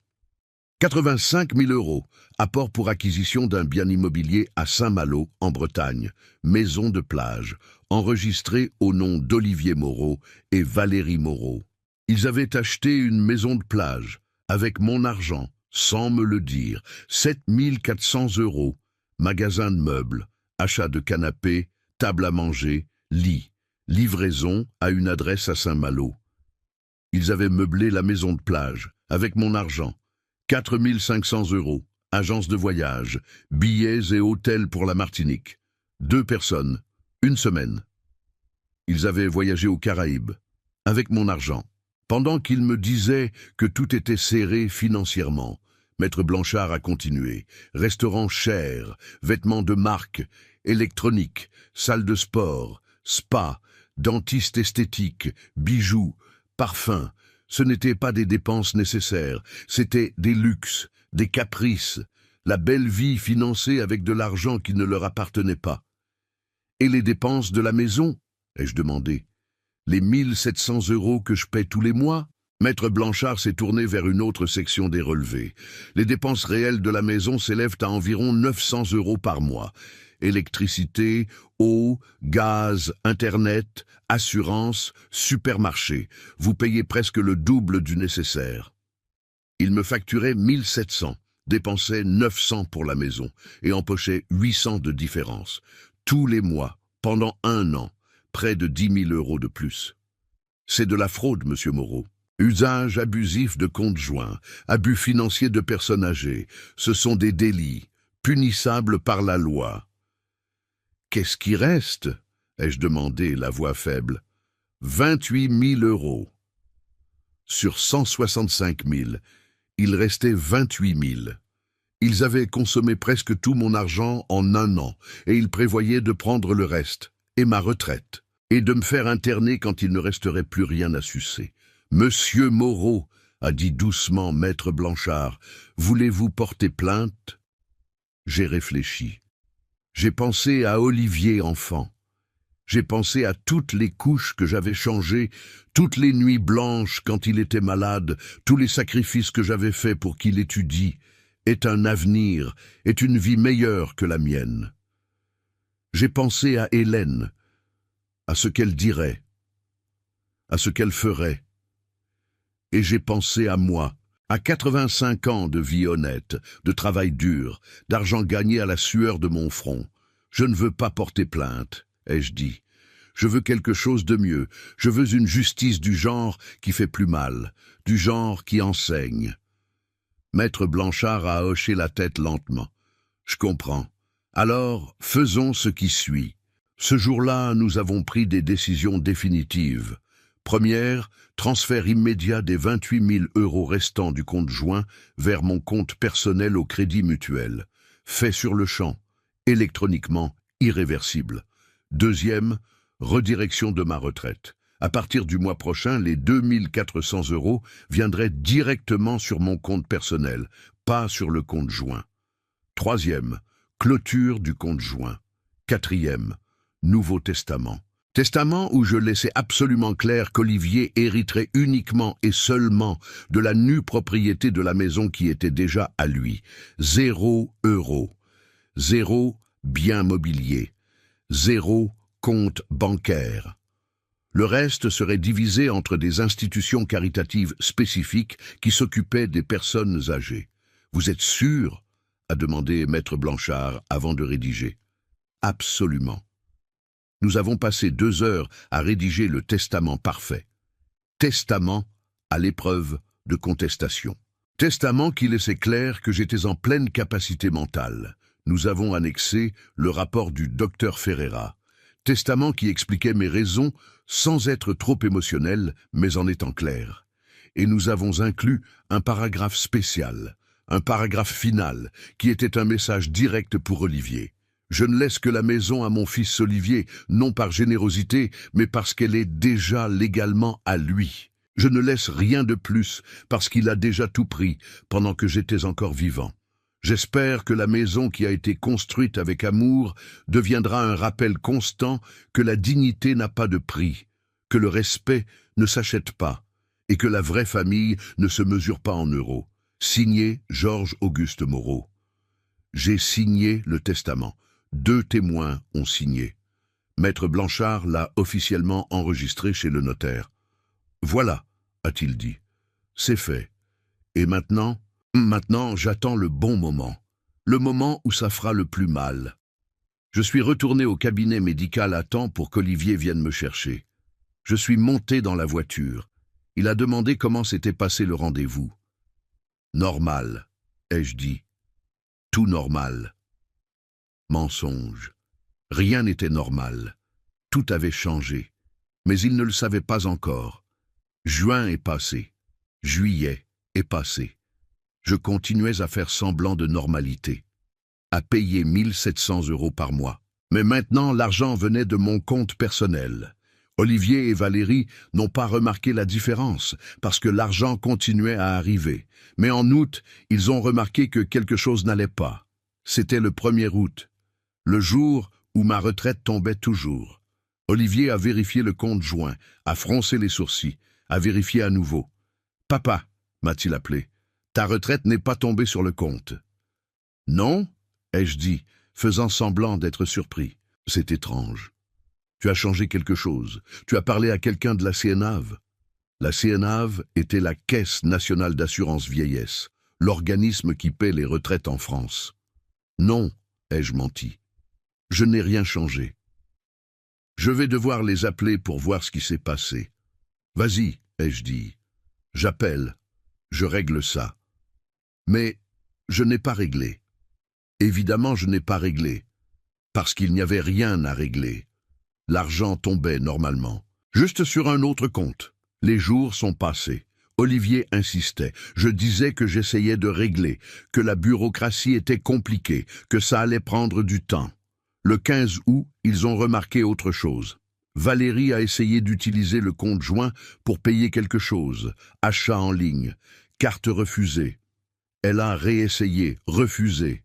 85 000 €, apport pour acquisition d'un bien immobilier à Saint-Malo, en Bretagne, maison de plage, enregistrée au nom d'Olivier Moreau et Valérie Moreau. Ils avaient acheté une maison de plage, avec mon argent, sans me le dire, 7 400 €, magasin de meubles, achat de canapé, table à manger, lit, livraison à une adresse à Saint-Malo. Ils avaient meublé la maison de plage, avec mon argent, 4 500 €, agence de voyage, billets et hôtels pour la Martinique. 2 personnes, 1 semaine. Ils avaient voyagé aux Caraïbes, avec mon argent. Pendant qu'ils me disaient que tout était serré financièrement, Maître Blanchard a continué. Restaurant cher, vêtements de marque, électronique, salle de sport, spa, dentiste esthétique, bijoux, parfums. Ce n'étaient pas des dépenses nécessaires, c'était des luxes, des caprices, la belle vie financée avec de l'argent qui ne leur appartenait pas. Et les dépenses de la maison, ai-je demandé. Les 1 700 € que je paie tous les mois? Maître Blanchard s'est tourné vers une autre section des relevés. Les dépenses réelles de la maison s'élèvent à environ 900 € par mois. Électricité, eau, gaz, internet, assurance, supermarché. Vous payez presque le double du nécessaire. Il me facturait 1 700, dépensait 900 pour la maison et empochait 800 de différence. Tous les mois, pendant 1 an, près de 10 000 € de plus. C'est de la fraude, monsieur Moreau. Usage abusif de comptes joints, abus financier de personnes âgées, ce sont des délits, punissables par la loi. Qu'est-ce qui reste? Ai-je demandé, la voix faible. 28 000 €. Sur 165 000, il restait 28 000. Ils avaient consommé presque tout mon argent en 1 an, et ils prévoyaient de prendre le reste, et ma retraite, et de me faire interner quand il ne resterait plus rien à sucer. « Monsieur Moreau, » a dit doucement Maître Blanchard, « voulez-vous porter plainte ?» J'ai réfléchi. J'ai pensé à Olivier enfant. J'ai pensé à toutes les couches que j'avais changées, toutes les nuits blanches quand il était malade, tous les sacrifices que j'avais faits pour qu'il étudie. est un avenir, est une vie meilleure que la mienne. J'ai pensé à Hélène, à ce qu'elle dirait, à ce qu'elle ferait. Et j'ai pensé à moi, à 85 ans de vie honnête, de travail dur, d'argent gagné à la sueur de mon front. Je ne veux pas porter plainte, ai-je dit. Je veux quelque chose de mieux. Je veux une justice du genre qui fait plus mal, du genre qui enseigne. Maître Blanchard a hoché la tête lentement. Je comprends. Alors, faisons ce qui suit. Ce jour-là, nous avons pris des décisions définitives. Première, transfert immédiat des 28 000 € restants du compte joint vers mon compte personnel au Crédit Mutuel. Fait sur le champ, électroniquement, irréversible. Deuxième, redirection de ma retraite. À partir du mois prochain, les 2 400 € viendraient directement sur mon compte personnel, pas sur le compte joint. Troisième, clôture du compte joint. Quatrième, Nouveau Testament. Testament où je laissais absolument clair qu'Olivier hériterait uniquement et seulement de la nue propriété de la maison qui était déjà à lui. 0 €. 0 bien mobilier. 0 compte bancaire. Le reste serait divisé entre des institutions caritatives spécifiques qui s'occupaient des personnes âgées. Vous êtes sûr ? A demandé Maître Blanchard avant de rédiger. Absolument. Nous avons passé 2 heures à rédiger le testament parfait. Testament à l'épreuve de contestation. Testament qui laissait clair que j'étais en pleine capacité mentale. Nous avons annexé le rapport du docteur Ferreira. Testament qui expliquait mes raisons sans être trop émotionnel, mais en étant clair. Et nous avons inclus un paragraphe spécial, un paragraphe final, qui était un message direct pour Olivier. Je ne laisse que la maison à mon fils Olivier, non par générosité, mais parce qu'elle est déjà légalement à lui. Je ne laisse rien de plus, parce qu'il a déjà tout pris, pendant que j'étais encore vivant. J'espère que la maison qui a été construite avec amour deviendra un rappel constant que la dignité n'a pas de prix, que le respect ne s'achète pas, et que la vraie famille ne se mesure pas en euros. Signé Georges-Auguste Moreau. J'ai signé le testament. 2 témoins ont signé. Maître Blanchard l'a officiellement enregistré chez le notaire. Voilà, a-t-il dit. C'est fait. Et maintenant, j'attends le bon moment. Le moment où ça fera le plus mal. Je suis retourné au cabinet médical à temps pour qu'Olivier vienne me chercher. Je suis monté dans la voiture. Il a demandé comment s'était passé le rendez-vous. Normal, ai-je dit. Tout normal. Mensonge. Rien n'était normal. Tout avait changé. Mais il ne le savait pas encore. Juin est passé. Juillet est passé. Je continuais à faire semblant de normalité. À payer 1 700 € par mois. Mais maintenant, l'argent venait de mon compte personnel. Olivier et Valérie n'ont pas remarqué la différence, parce que l'argent continuait à arriver. Mais en août, ils ont remarqué que quelque chose n'allait pas. C'était le 1er août, le jour où ma retraite tombait toujours. Olivier a vérifié le compte joint, a froncé les sourcils, a vérifié à nouveau. « Papa » m'a-t-il appelé, « ta retraite n'est pas tombée sur le compte. »« Non » ai-je dit, faisant semblant d'être surpris. « C'est étrange. Tu as changé quelque chose. Tu as parlé à quelqu'un de la CNAV. » La CNAV était la Caisse nationale d'assurance vieillesse, l'organisme qui paie les retraites en France. « Non » ai-je menti. « Je n'ai rien changé. Je vais devoir les appeler pour voir ce qui s'est passé. »« Vas-y » ai-je dit. « J'appelle. Je règle ça. » Mais je n'ai pas réglé. Évidemment, je n'ai pas réglé, parce qu'il n'y avait rien à régler. L'argent tombait normalement, juste sur un autre compte. Les jours sont passés. Olivier insistait. Je disais que j'essayais de régler, que la bureaucratie était compliquée, que ça allait prendre du temps. Le 15 août, ils ont remarqué autre chose. Valérie a essayé d'utiliser le compte joint pour payer quelque chose. Achat en ligne, carte refusée. Elle a réessayé, refusé.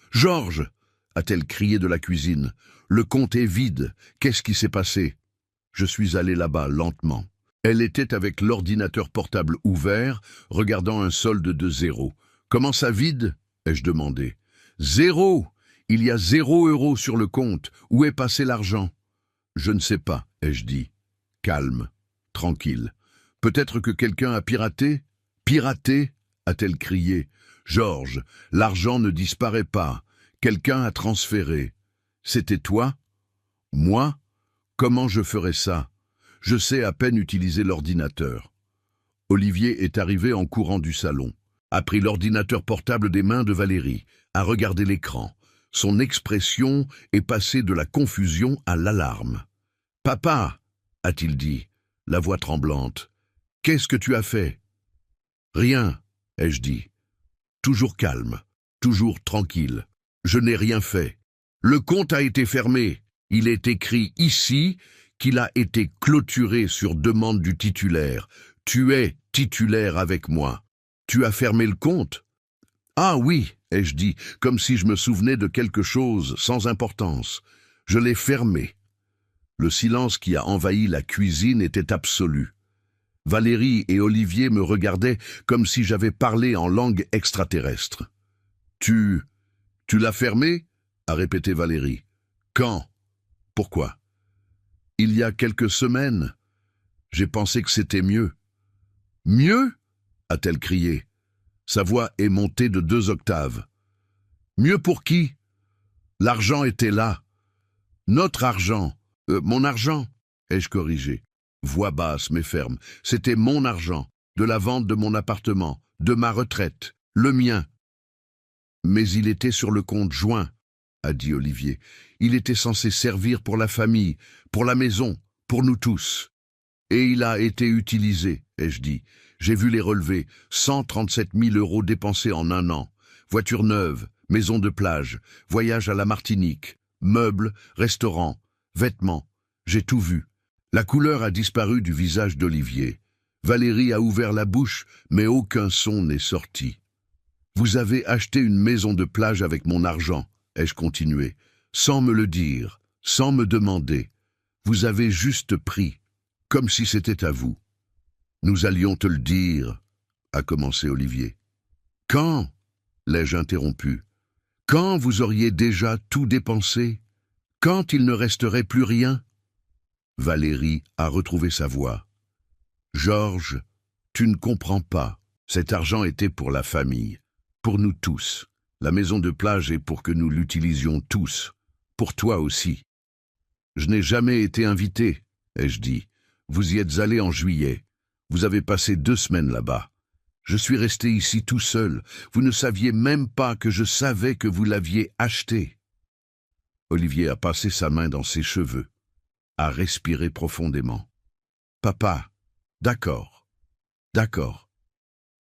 « Georges !» a-t-elle crié de la cuisine. « Le compte est vide. Qu'est-ce qui s'est passé ?» Je suis allé là-bas lentement. Elle était avec l'ordinateur portable ouvert, regardant un solde de 0. « Comment ça vide ?» ai-je demandé. Zéro! Il y a 0 € sur le compte. Où est passé l'argent? Je ne sais pas, ai-je dit. Calme, tranquille. Peut-être que quelqu'un a piraté? Piraté? A-t-elle crié. Georges, l'argent ne disparaît pas. Quelqu'un a transféré. C'était toi? Moi? Comment je ferais ça? Je sais à peine utiliser l'ordinateur. Olivier est arrivé en courant du salon, a pris l'ordinateur portable des mains de Valérie, a regardé l'écran. Son expression est passée de la confusion à l'alarme. « Papa !» a-t-il dit, la voix tremblante. « Qu'est-ce que tu as fait ?»« Rien !» ai-je dit. Toujours calme, toujours tranquille. Je n'ai rien fait. Le compte a été fermé. Il est écrit ici qu'il a été clôturé sur demande du titulaire. Tu es titulaire avec moi. Tu as fermé le compte? Ah oui, ai-je dit, comme si je me souvenais de quelque chose sans importance. Je l'ai fermé. Le silence qui a envahi la cuisine était absolu. Valérie et Olivier me regardaient comme si j'avais parlé en langue extraterrestre. Tu l'as fermé? A répété Valérie. Quand? Pourquoi? Il y a quelques semaines. J'ai pensé que c'était mieux. Mieux? A-t-elle crié. Sa voix est montée de 2 octaves. Mieux pour qui? L'argent était là. Notre argent. Mon argent, ai-je corrigé. Voix basse mais ferme. C'était mon argent, de la vente de mon appartement, de ma retraite, le mien. Mais il était sur le compte joint, a dit Olivier. Il était censé servir pour la famille, pour la maison, pour nous tous. Et il a été utilisé, ai-je dit. J'ai vu les relevés, 137 000 € dépensés en 1 an. Voiture neuve, maison de plage, voyage à la Martinique, meubles, restaurants, vêtements. J'ai tout vu. La couleur a disparu du visage d'Olivier. Valérie a ouvert la bouche, mais aucun son n'est sorti. Vous avez acheté une maison de plage avec mon argent, ai-je continué, sans me le dire, sans me demander. Vous avez juste pris, comme si c'était à vous. Nous allions te le dire, a commencé Olivier. Quand? L'ai-je interrompu. Quand vous auriez déjà tout dépensé? Quand il ne resterait plus rien? Valérie a retrouvé sa voix. Georges, tu ne comprends pas. Cet argent était pour la famille, pour nous tous. La maison de plage est pour que nous l'utilisions tous, pour toi aussi. Je n'ai jamais été invité, ai-je dit. Vous y êtes allé en juillet. Vous avez passé 2 semaines là-bas. Je suis resté ici tout seul. Vous ne saviez même pas que je savais que vous l'aviez acheté. Olivier a passé sa main dans ses cheveux, a respiré profondément. Papa, d'accord, d'accord.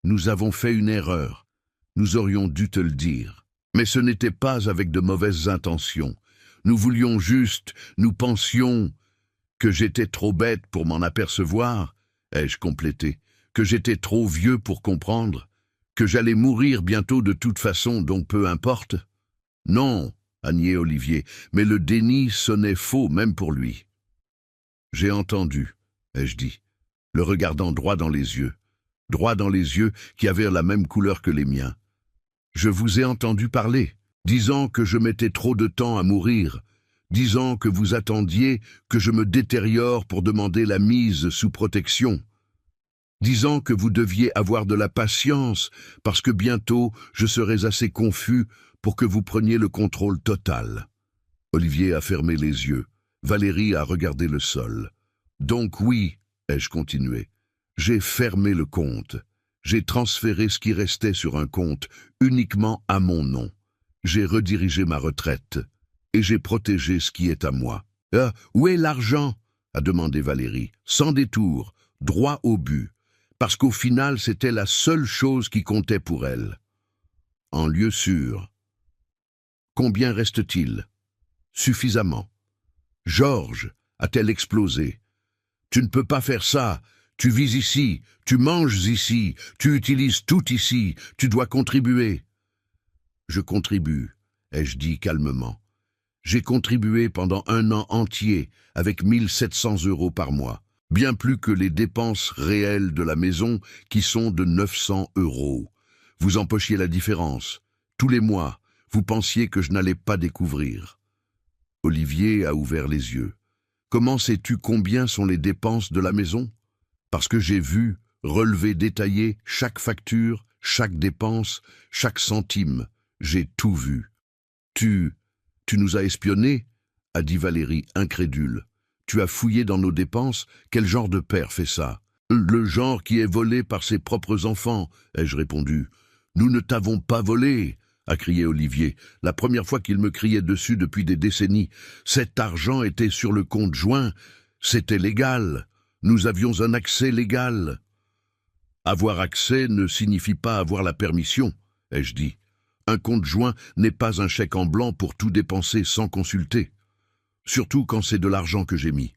Nous avons fait une erreur. Nous aurions dû te le dire. Mais ce n'était pas avec de mauvaises intentions. Nous voulions juste, nous pensions que j'étais trop bête pour m'en apercevoir, ai-je complété, que j'étais trop vieux pour comprendre, que j'allais mourir bientôt de toute façon, donc peu importe. Non, a nié Olivier, mais le déni sonnait faux même pour lui. J'ai entendu, ai-je dit, le regardant droit dans les yeux qui avaient la même couleur que les miens. Je vous ai entendu parler, disant que je mettais trop de temps à mourir, disant que vous attendiez que je me détériore pour demander la mise sous protection, disant que vous deviez avoir de la patience parce que bientôt je serais assez confus pour que vous preniez le contrôle total. Olivier a fermé les yeux. Valérie a regardé le sol. Donc oui, ai-je continué, j'ai fermé le compte. J'ai transféré ce qui restait sur un compte uniquement à mon nom. J'ai redirigé ma retraite et j'ai protégé ce qui est à moi. « Où est l'argent ?» a demandé Valérie, sans détour, droit au but, parce qu'au final c'était la seule chose qui comptait pour elle. En lieu sûr. Combien reste-t-il? Suffisamment. Georges, a-t-elle explosé. Tu ne peux pas faire ça. Tu vis ici, tu manges ici, tu utilises tout ici, tu dois contribuer. Je contribue, ai-je dit calmement. J'ai contribué pendant 1 an entier avec 1 700 € par mois, bien plus que les dépenses réelles de la maison qui sont de 900 €. Vous empochiez la différence. Tous les mois, vous pensiez que je n'allais pas découvrir. Olivier a ouvert les yeux. Comment sais-tu combien sont les dépenses de la maison? Parce que j'ai vu, relevé détaillé, chaque facture, chaque dépense, chaque centime. J'ai tout vu. Tu nous as espionnés? A dit Valérie, incrédule. Tu as fouillé dans nos dépenses? Quel genre de père fait ça? Le genre qui est volé par ses propres enfants, ai-je répondu. Nous ne t'avons pas volé, a crié Olivier, la première fois qu'il me criait dessus depuis des décennies. Cet argent était sur le compte joint, c'était légal. Nous avions un accès légal. Avoir accès ne signifie pas avoir la permission, ai-je dit. Un compte joint n'est pas un chèque en blanc pour tout dépenser sans consulter. Surtout quand c'est de l'argent que j'ai mis,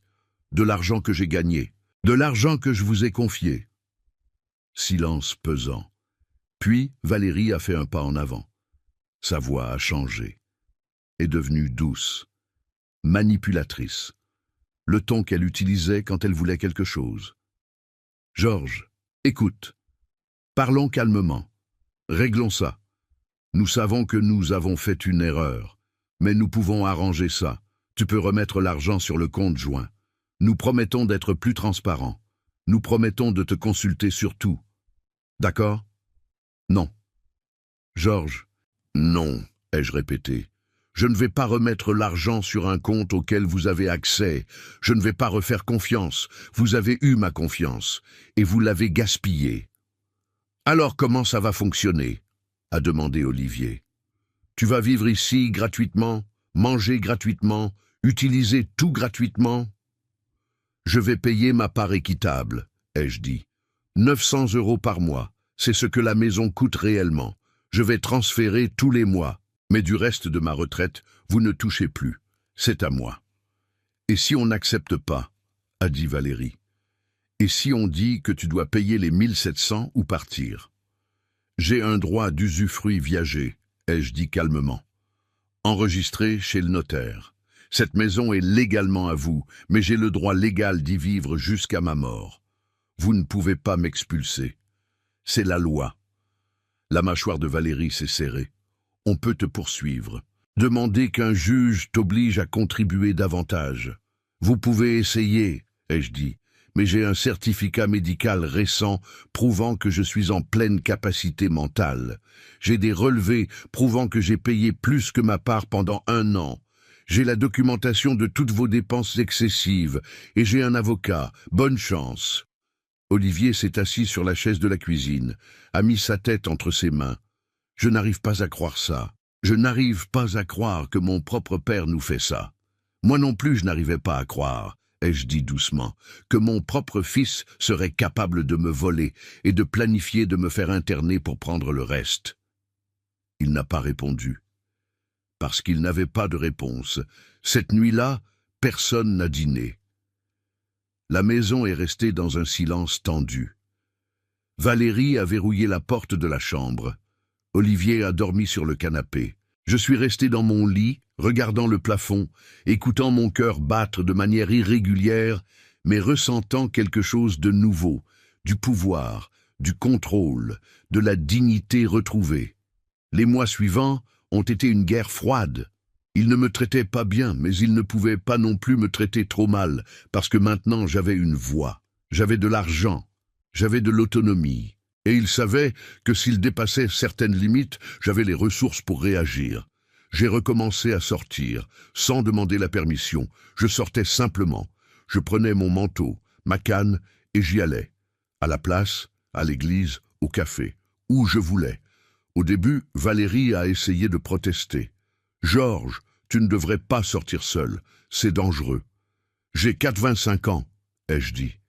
de l'argent que j'ai gagné, de l'argent que je vous ai confié. Silence pesant. Puis Valérie a fait un pas en avant. Sa voix a changé, est devenue douce, manipulatrice. Le ton qu'elle utilisait quand elle voulait quelque chose. Georges, écoute. Parlons calmement. Réglons ça. Nous savons que nous avons fait une erreur, mais nous pouvons arranger ça. Tu peux remettre l'argent sur le compte joint. Nous promettons d'être plus transparents. Nous promettons de te consulter sur tout. D'accord? Non. Georges, non, ai-je répété. Je ne vais pas remettre l'argent sur un compte auquel vous avez accès. Je ne vais pas refaire confiance. Vous avez eu ma confiance, et vous l'avez gaspillée. Alors comment ça va fonctionner? A demandé Olivier. Tu vas vivre ici gratuitement, manger gratuitement, utiliser tout gratuitement? Je vais payer ma part équitable, ai-je dit. 900 € par mois, c'est ce que la maison coûte réellement. Je vais transférer tous les mois, mais du reste de ma retraite, vous ne touchez plus. C'est à moi. Et si on n'accepte pas, a dit Valérie. Et si on dit que tu dois payer les 1700 ou partir? J'ai un droit d'usufruit viager, ai-je dit calmement. Enregistré chez le notaire. Cette maison est légalement à vous, mais j'ai le droit légal d'y vivre jusqu'à ma mort. Vous ne pouvez pas m'expulser. C'est la loi. La mâchoire de Valérie s'est serrée. On peut te poursuivre. Demander qu'un juge t'oblige à contribuer davantage. Vous pouvez essayer, ai-je dit, mais j'ai un certificat médical récent prouvant que je suis en pleine capacité mentale. J'ai des relevés prouvant que j'ai payé plus que ma part pendant 1 an. J'ai la documentation de toutes vos dépenses excessives et j'ai un avocat. Bonne chance. Olivier s'est assis sur la chaise de la cuisine, a mis sa tête entre ses mains. Je n'arrive pas à croire ça. Je n'arrive pas à croire que mon propre père nous fait ça. Moi non plus je n'arrivais pas à croire, ai-je dit doucement, que mon propre fils serait capable de me voler et de planifier de me faire interner pour prendre le reste. Il n'a pas répondu. Parce qu'il n'avait pas de réponse. Cette nuit-là, personne n'a dîné. La maison est restée dans un silence tendu. Valérie a verrouillé la porte de la chambre. Olivier a dormi sur le canapé. Je suis resté dans mon lit, regardant le plafond, écoutant mon cœur battre de manière irrégulière, mais ressentant quelque chose de nouveau, du pouvoir, du contrôle, de la dignité retrouvée. Les mois suivants ont été une guerre froide. Il ne me traitait pas bien, mais il ne pouvait pas non plus me traiter trop mal, parce que maintenant j'avais une voix, j'avais de l'argent, j'avais de l'autonomie. Et il savait que s'il dépassait certaines limites, j'avais les ressources pour réagir. J'ai recommencé à sortir, sans demander la permission. Je sortais simplement. Je prenais mon manteau, ma canne, et j'y allais. À la place, à l'église, au café, où je voulais. Au début, Valérie a essayé de protester. « Georges, tu ne devrais pas sortir seul, c'est dangereux. »« J'ai 85 ans, ai-je dit.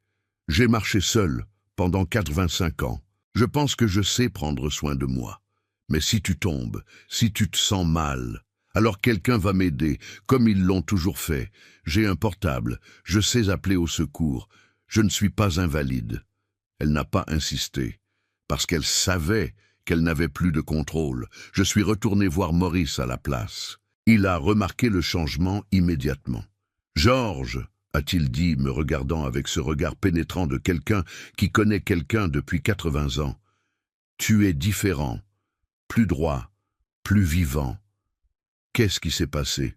J'ai marché seul pendant 85 ans. Je pense que je sais prendre soin de moi. Mais si tu tombes, si tu te sens mal, alors quelqu'un va m'aider, comme ils l'ont toujours fait. J'ai un portable, je sais appeler au secours. Je ne suis pas invalide. » Elle n'a pas insisté, parce qu'elle savait qu'elle n'avait plus de contrôle. Je suis retourné voir Maurice à la place. Il a remarqué le changement immédiatement. « Georges !» a-t-il dit, me regardant avec ce regard pénétrant de quelqu'un qui connaît quelqu'un depuis 80 ans. « Tu es différent, plus droit, plus vivant. Qu'est-ce qui s'est passé?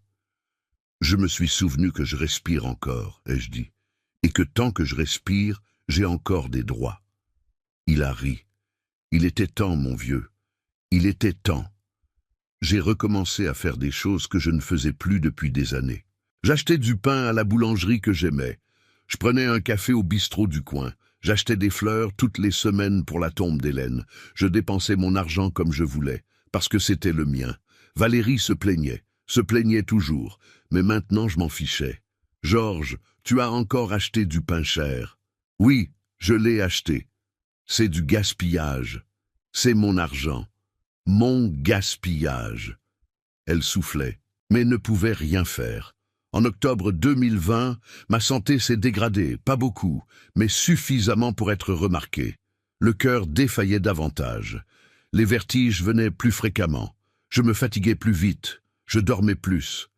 Je me suis souvenu que je respire encore, ai-je dit, et que tant que je respire, j'ai encore des droits. Il a ri. Il était temps, mon vieux. Il était temps. J'ai recommencé à faire des choses que je ne faisais plus depuis des années. J'achetais du pain à la boulangerie que j'aimais. Je prenais un café au bistrot du coin. J'achetais des fleurs toutes les semaines pour la tombe d'Hélène. Je dépensais mon argent comme je voulais, parce que c'était le mien. Valérie se plaignait toujours, mais maintenant je m'en fichais. Georges, tu as encore acheté du pain cher. Oui, je l'ai acheté. C'est du gaspillage. C'est mon argent. Mon gaspillage. Elle soufflait, mais ne pouvait rien faire. En octobre 2020, ma santé s'est dégradée, pas beaucoup, mais suffisamment pour être remarquée. Le cœur défaillait davantage. Les vertiges venaient plus fréquemment. Je me fatiguais plus vite. Je dormais plus.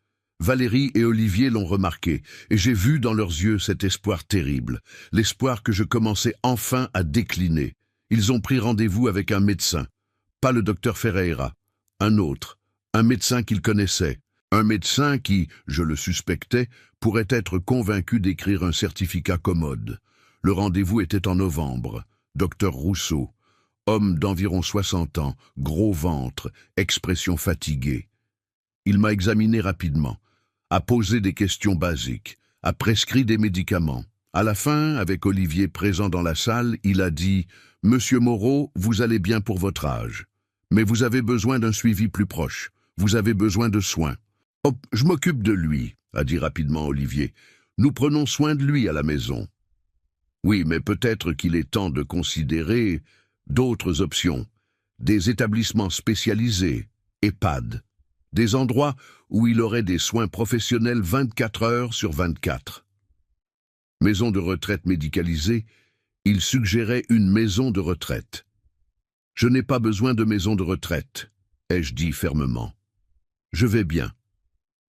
Valérie et Olivier l'ont remarqué, et j'ai vu dans leurs yeux cet espoir terrible, l'espoir que je commençais enfin à décliner. Ils ont pris rendez-vous avec un médecin, pas le docteur Ferreira, un autre, un médecin qu'ils connaissaient, un médecin qui, je le suspectais, pourrait être convaincu d'écrire un certificat commode. Le rendez-vous était en novembre. Docteur Rousseau, homme d'environ 60 ans, gros ventre, expression fatiguée. Il m'a examiné rapidement, a posé des questions basiques, a prescrit des médicaments. À la fin, avec Olivier présent dans la salle, il a dit « Monsieur Moreau, vous allez bien pour votre âge, mais vous avez besoin d'un suivi plus proche, vous avez besoin de soins. » « Oh, je m'occupe de lui, » a dit rapidement Olivier. « Nous prenons soin de lui à la maison. » Oui, mais peut-être qu'il est temps de considérer d'autres options, des établissements spécialisés, EHPAD, des endroits où il aurait des soins professionnels 24 heures sur 24. Maison de retraite médicalisée, il suggérait une maison de retraite. « Je n'ai pas besoin de maison de retraite, » ai-je dit fermement. « Je vais bien.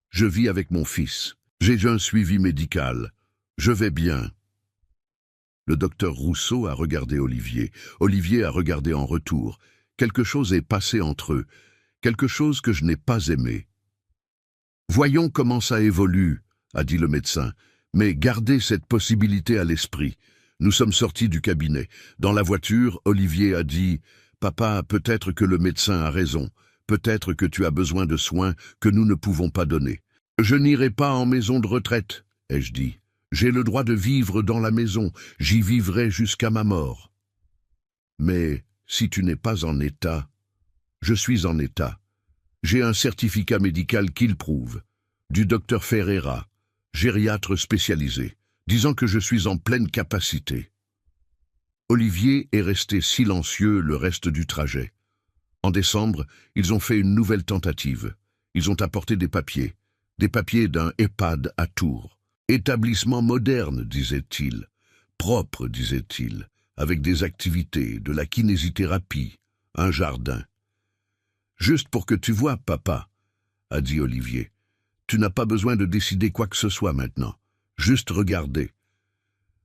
Je vis avec mon fils. J'ai un suivi médical. Je vais bien. » Le docteur Rousseau a regardé Olivier. Olivier a regardé en retour. Quelque chose est passé entre eux. Quelque chose que je n'ai pas aimé. « Voyons comment ça évolue, » a dit le médecin. « Mais gardez cette possibilité à l'esprit. » Nous sommes sortis du cabinet. Dans la voiture, Olivier a dit « Papa, peut-être que le médecin a raison. Peut-être que tu as besoin de soins que nous ne pouvons pas donner. »« Je n'irai pas en maison de retraite, » ai-je dit. « J'ai le droit de vivre dans la maison. J'y vivrai jusqu'à ma mort. »« Mais si tu n'es pas en état, je suis en état. J'ai un certificat médical qui le prouve, du docteur Ferreira, gériatre spécialisé, disant que je suis en pleine capacité. » Olivier est resté silencieux le reste du trajet. En décembre, ils ont fait une nouvelle tentative. Ils ont apporté des papiers d'un EHPAD à Tours. Établissement moderne, disait-il. Propre, disait-il, avec des activités, de la kinésithérapie, un jardin. « Juste pour que tu vois, papa, » a dit Olivier. « Tu n'as pas besoin de décider quoi que ce soit maintenant. Juste regarder. »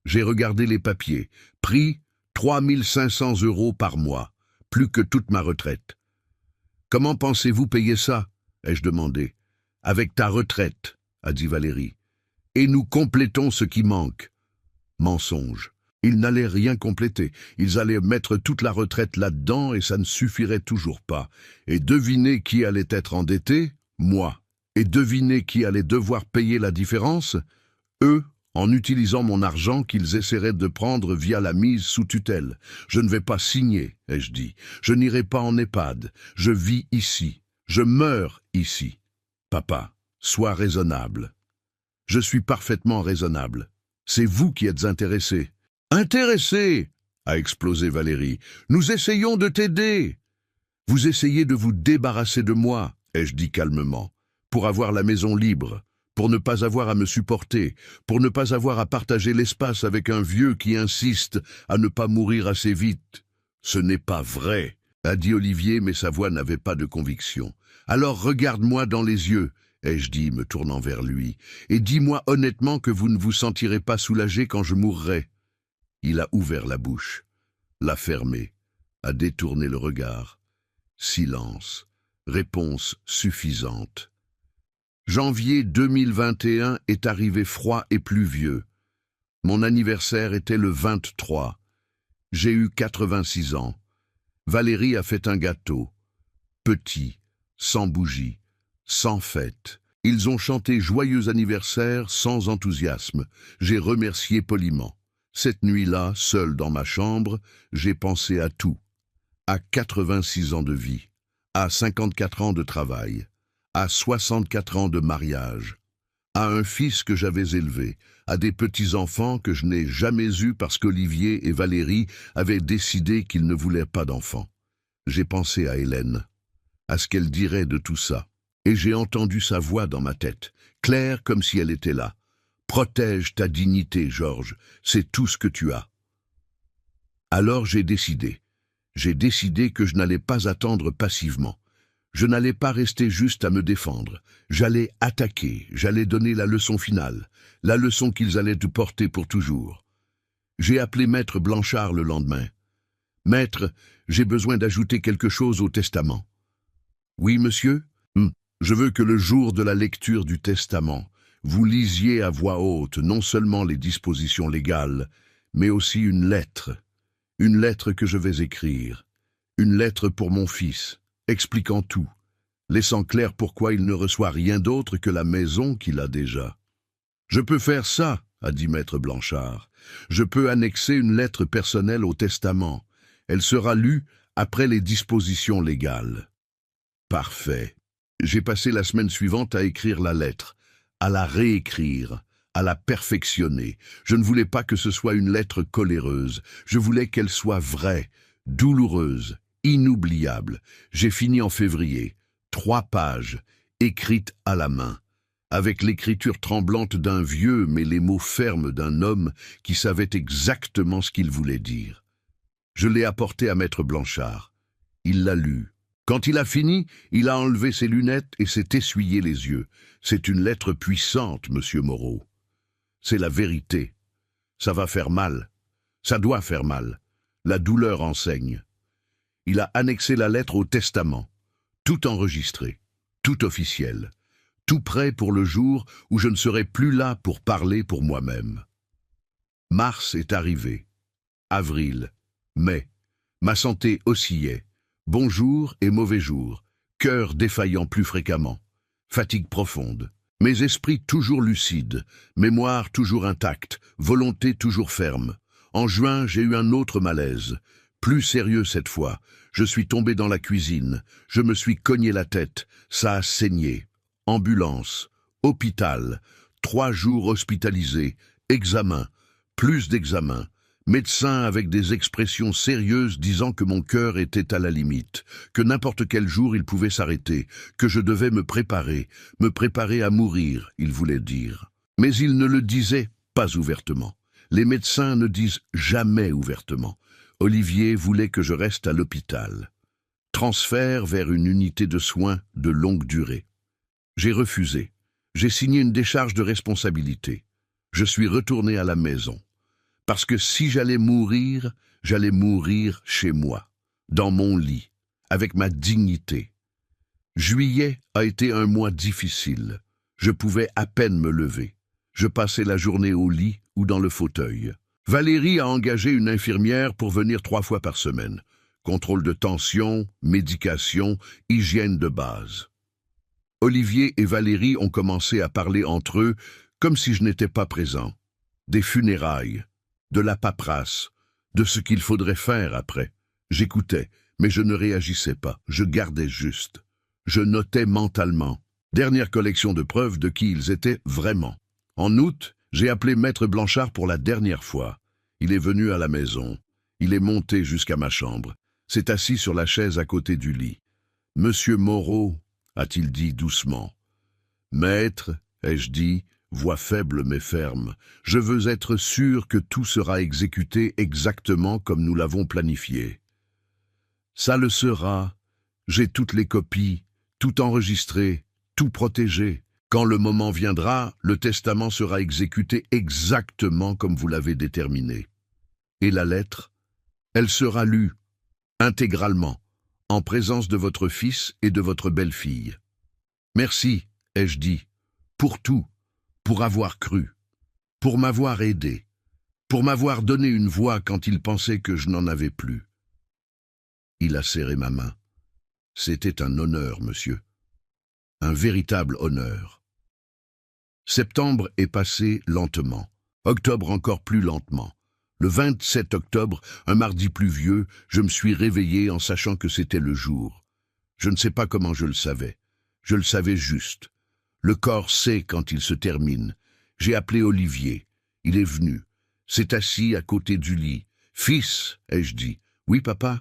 J'ai regardé les papiers. Prix 3 500 € par mois, plus que toute ma retraite. « Comment pensez-vous payer ça ?» ai-je demandé. « Avec ta retraite, » a dit Valérie. « Et nous complétons ce qui manque. » Mensonge. Ils n'allaient rien compléter. Ils allaient mettre toute la retraite là-dedans et ça ne suffirait toujours pas. Et devinez qui allait être endetté? Moi. Et devinez qui allait devoir payer la différence? Eux, en utilisant mon argent qu'ils essaieraient de prendre via la mise sous tutelle. Je ne vais pas signer, ai-je dit. Je n'irai pas en EHPAD. Je vis ici. Je meurs ici. Papa, sois raisonnable. Je suis parfaitement raisonnable. C'est vous qui êtes intéressé. Intéressé, a explosé Valérie. Nous essayons de t'aider. Vous essayez de vous débarrasser de moi, ai-je dit calmement, pour avoir la maison libre. Pour ne pas avoir à me supporter, pour ne pas avoir à partager l'espace avec un vieux qui insiste à ne pas mourir assez vite. Ce n'est pas vrai, a dit Olivier, mais sa voix n'avait pas de conviction. Alors regarde-moi dans les yeux, ai-je dit, me tournant vers lui, et dis-moi honnêtement que vous ne vous sentirez pas soulagé quand je mourrai. Il a ouvert la bouche, l'a fermée, a détourné le regard. Silence. Réponse suffisante. Janvier 2021 est arrivé froid et pluvieux. Mon anniversaire était le 23. J'ai eu 86 ans. Valérie a fait un gâteau. Petit, sans bougie, sans fête. Ils ont chanté joyeux anniversaire sans enthousiasme. J'ai remercié poliment. Cette nuit-là, seul dans ma chambre, j'ai pensé à tout. À 86 ans de vie, à 54 ans de travail, à 64 ans de mariage, à un fils que j'avais élevé, à des petits-enfants que je n'ai jamais eus parce qu'Olivier et Valérie avaient décidé qu'ils ne voulaient pas d'enfants. J'ai pensé à Hélène, à ce qu'elle dirait de tout ça, et j'ai entendu sa voix dans ma tête, claire comme si elle était là. Protège ta dignité, Georges, c'est tout ce que tu as. Alors j'ai décidé. J'ai décidé que je n'allais pas attendre passivement. Je n'allais pas rester juste à me défendre. J'allais attaquer, j'allais donner la leçon finale, la leçon qu'ils allaient te porter pour toujours. J'ai appelé Maître Blanchard le lendemain. « Maître, j'ai besoin d'ajouter quelque chose au testament. »« Oui, monsieur ? Je veux que le jour de la lecture du testament, vous lisiez à voix haute non seulement les dispositions légales, mais aussi une lettre que je vais écrire, une lettre pour mon fils, expliquant tout, laissant clair pourquoi il ne reçoit rien d'autre que la maison qu'il a déjà. « Je peux faire ça, » a dit Maître Blanchard. « Je peux annexer une lettre personnelle au testament. Elle sera lue après les dispositions légales. » Parfait. J'ai passé la semaine suivante à écrire la lettre, à la réécrire, à la perfectionner. Je ne voulais pas que ce soit une lettre coléreuse. Je voulais qu'elle soit vraie, douloureuse, inoubliable. J'ai fini en février. 3 pages, écrites à la main, avec l'écriture tremblante d'un vieux mais les mots fermes d'un homme qui savait exactement ce qu'il voulait dire. Je l'ai apporté à Maître Blanchard. Il l'a lu. Quand il a fini, il a enlevé ses lunettes et s'est essuyé les yeux. C'est une lettre puissante, monsieur Moreau. C'est la vérité. Ça va faire mal. Ça doit faire mal. La douleur enseigne. Il a annexé la lettre au testament. Tout enregistré. Tout officiel. Tout prêt pour le jour où je ne serai plus là pour parler pour moi-même. Mars est arrivé. Avril. Mai. Ma santé oscillait. Bons jours et mauvais jours. Cœur défaillant plus fréquemment. Fatigue profonde. Mes esprits toujours lucides. Mémoire toujours intacte. Volonté toujours ferme. En juin, j'ai eu un autre malaise. Plus sérieux cette fois. Je suis tombé dans la cuisine. Je me suis cogné la tête. Ça a saigné. Ambulance. Hôpital. 3 jours hospitalisés. Examen. Plus d'examens. Médecin avec des expressions sérieuses disant que mon cœur était à la limite, que n'importe quel jour il pouvait s'arrêter, que je devais me préparer à mourir, il voulait dire. Mais il ne le disait pas ouvertement. Les médecins ne disent jamais ouvertement. Olivier voulait que je reste à l'hôpital. Transfert vers une unité de soins de longue durée. J'ai refusé. J'ai signé une décharge de responsabilité. Je suis retourné à la maison. Parce que si j'allais mourir chez moi, dans mon lit, avec ma dignité. Juillet a été un mois difficile. Je pouvais à peine me lever. Je passais la journée au lit ou dans le fauteuil. Valérie a engagé une infirmière pour venir 3 fois par semaine. Contrôle de tension, médication, hygiène de base. Olivier et Valérie ont commencé à parler entre eux comme si je n'étais pas présent. Des funérailles. De la paperasse, de ce qu'il faudrait faire après. J'écoutais, mais je ne réagissais pas, je gardais juste. Je notais mentalement. Dernière collection de preuves de qui ils étaient vraiment. En août, j'ai appelé Maître Blanchard pour la dernière fois. Il est venu à la maison. Il est monté jusqu'à ma chambre. S'est assis sur la chaise à côté du lit. « Monsieur Moreau » a-t-il dit doucement. « Maître » ai-je dit, voix faible mais ferme, je veux être sûr que tout sera exécuté exactement comme nous l'avons planifié. Ça le sera. J'ai toutes les copies, tout enregistré, tout protégé. Quand le moment viendra, le testament sera exécuté exactement comme vous l'avez déterminé. Et la lettre, elle sera lue, intégralement, en présence de votre fils et de votre belle-fille. Merci, ai-je dit, pour tout, pour avoir cru, pour m'avoir aidé, pour m'avoir donné une voix quand il pensait que je n'en avais plus. Il a serré ma main. C'était un honneur, monsieur. Un véritable honneur. Septembre est passé lentement. Octobre encore plus lentement. Le 27 octobre, un mardi pluvieux, je me suis réveillé en sachant que c'était le jour. Je ne sais pas comment je le savais. Je le savais juste. Le corps sait quand il se termine. J'ai appelé Olivier. Il est venu. S'est assis à côté du lit. « Fils, ai-je dit. Oui, papa.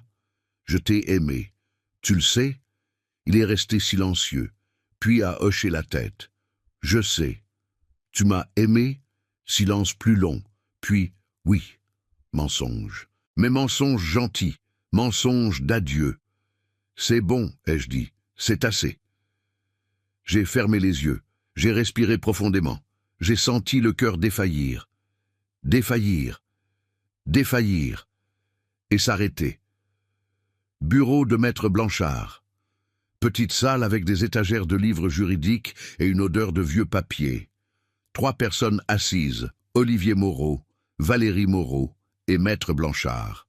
Je t'ai aimé. Tu le sais ?» Il est resté silencieux, puis a hoché la tête. « Je sais. Tu m'as aimé ?» Silence plus long, puis « oui. » Mensonge. Mais mensonge gentil, mensonge d'adieu. « C'est bon, ai-je dit. C'est assez. » J'ai fermé les yeux. J'ai respiré profondément. J'ai senti le cœur défaillir. Défaillir. Défaillir. Et s'arrêter. Bureau de maître Blanchard. Petite salle avec des étagères de livres juridiques et une odeur de vieux papier. 3 personnes assises, Olivier Moreau, Valérie Moreau et maître Blanchard.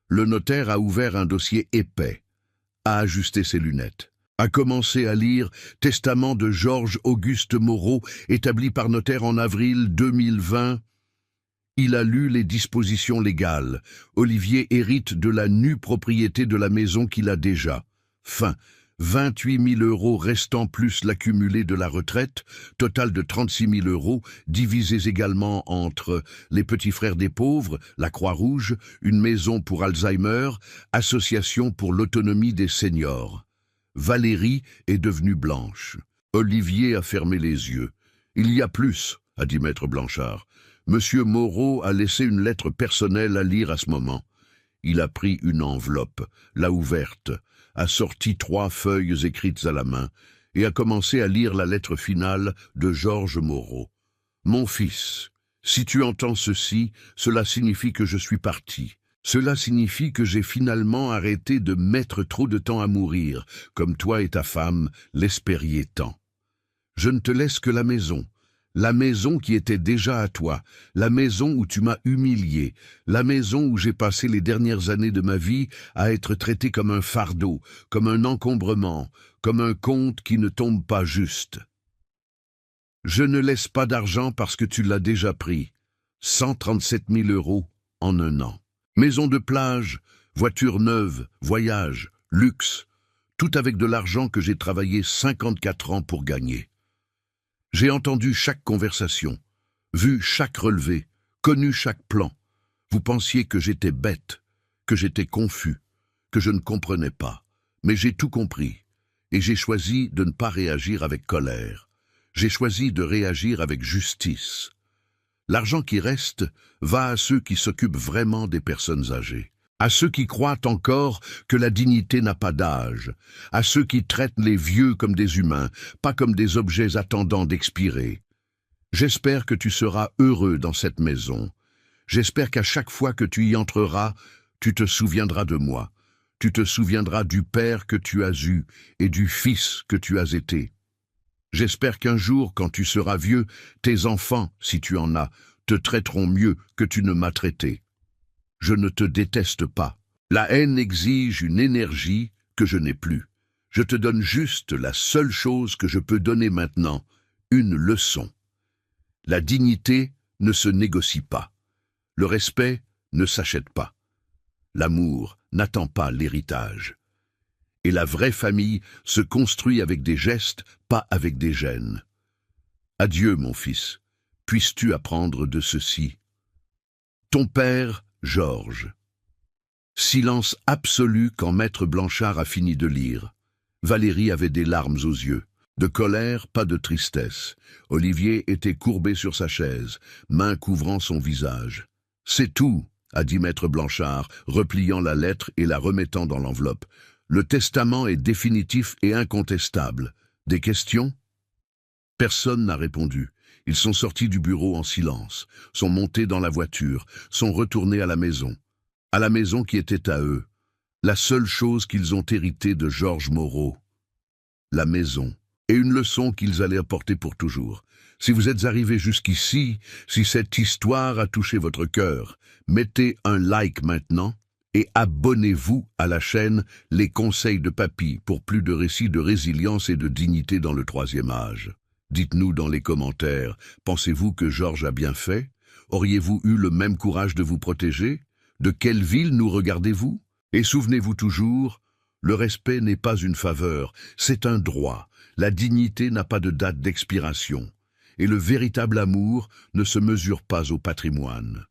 Le notaire a ouvert un dossier épais, a ajusté ses lunettes, a commencé à lire « Testament de Georges-Auguste Moreau, établi par notaire en avril 2020 ». Il a lu les dispositions légales. Olivier hérite de la nue propriété de la maison qu'il a déjà. Fin. 28 000 € restant plus l'accumulé de la retraite, total de 36 000 €, divisés également entre les petits frères des pauvres, la Croix-Rouge, une maison pour Alzheimer, association pour l'autonomie des seniors. Valérie est devenue blanche. Olivier a fermé les yeux. « Il y a plus », a dit maître Blanchard. Monsieur Moreau a laissé une lettre personnelle à lire à ce moment. Il a pris une enveloppe, l'a ouverte, a sorti 3 feuilles écrites à la main et a commencé à lire la lettre finale de Georges Moreau. « Mon fils, si tu entends ceci, cela signifie que je suis parti. Cela signifie que j'ai finalement arrêté de mettre trop de temps à mourir, comme toi et ta femme l'espériez tant. Je ne te laisse que la maison qui était déjà à toi, la maison où tu m'as humilié, la maison où j'ai passé les dernières années de ma vie à être traité comme un fardeau, comme un encombrement, comme un compte qui ne tombe pas juste. Je ne laisse pas d'argent parce que tu l'as déjà pris, 137 000 € en 1 an. Maison de plage, voiture neuve, voyage, luxe, tout avec de l'argent que j'ai travaillé 54 ans pour gagner. J'ai entendu chaque conversation, vu chaque relevé, connu chaque plan. Vous pensiez que j'étais bête, que j'étais confus, que je ne comprenais pas. Mais j'ai tout compris, et j'ai choisi de ne pas réagir avec colère. J'ai choisi de réagir avec justice. L'argent qui reste va à ceux qui s'occupent vraiment des personnes âgées. À ceux qui croient encore que la dignité n'a pas d'âge, à ceux qui traitent les vieux comme des humains, pas comme des objets attendant d'expirer. J'espère que tu seras heureux dans cette maison. J'espère qu'à chaque fois que tu y entreras, tu te souviendras de moi. Tu te souviendras du père que tu as eu et du fils que tu as été. J'espère qu'un jour, quand tu seras vieux, tes enfants, si tu en as, te traiteront mieux que tu ne m'as traité. Je ne te déteste pas. La haine exige une énergie que je n'ai plus. Je te donne juste la seule chose que je peux donner maintenant, une leçon. La dignité ne se négocie pas. Le respect ne s'achète pas. L'amour n'attend pas l'héritage. Et la vraie famille se construit avec des gestes, pas avec des gènes. Adieu, mon fils. Puisses-tu apprendre de ceci. Ton père, Georges. Silence absolu quand maître Blanchard a fini de lire. Valérie avait des larmes aux yeux. De colère, pas de tristesse. Olivier était courbé sur sa chaise, main couvrant son visage. « C'est tout », a dit maître Blanchard, repliant la lettre et la remettant dans l'enveloppe. « Le testament est définitif et incontestable. Des questions ?» Personne n'a répondu. Ils sont sortis du bureau en silence, sont montés dans la voiture, sont retournés à la maison qui était à eux. la seule chose qu'ils ont héritée de Georges Moreau. La maison, et une leçon qu'ils allaient apporter pour toujours. Si vous êtes arrivé jusqu'ici, si cette histoire a touché votre cœur, mettez un like maintenant et abonnez-vous à la chaîne Les Conseils de Papy pour plus de récits de résilience et de dignité dans le troisième âge. Dites-nous dans les commentaires, pensez-vous que Georges a bien fait? Auriez-vous eu le même courage de vous protéger? De quelle ville nous regardez-vous? Et souvenez-vous toujours, le respect n'est pas une faveur, c'est un droit. La dignité n'a pas de date d'expiration. Et le véritable amour ne se mesure pas au patrimoine.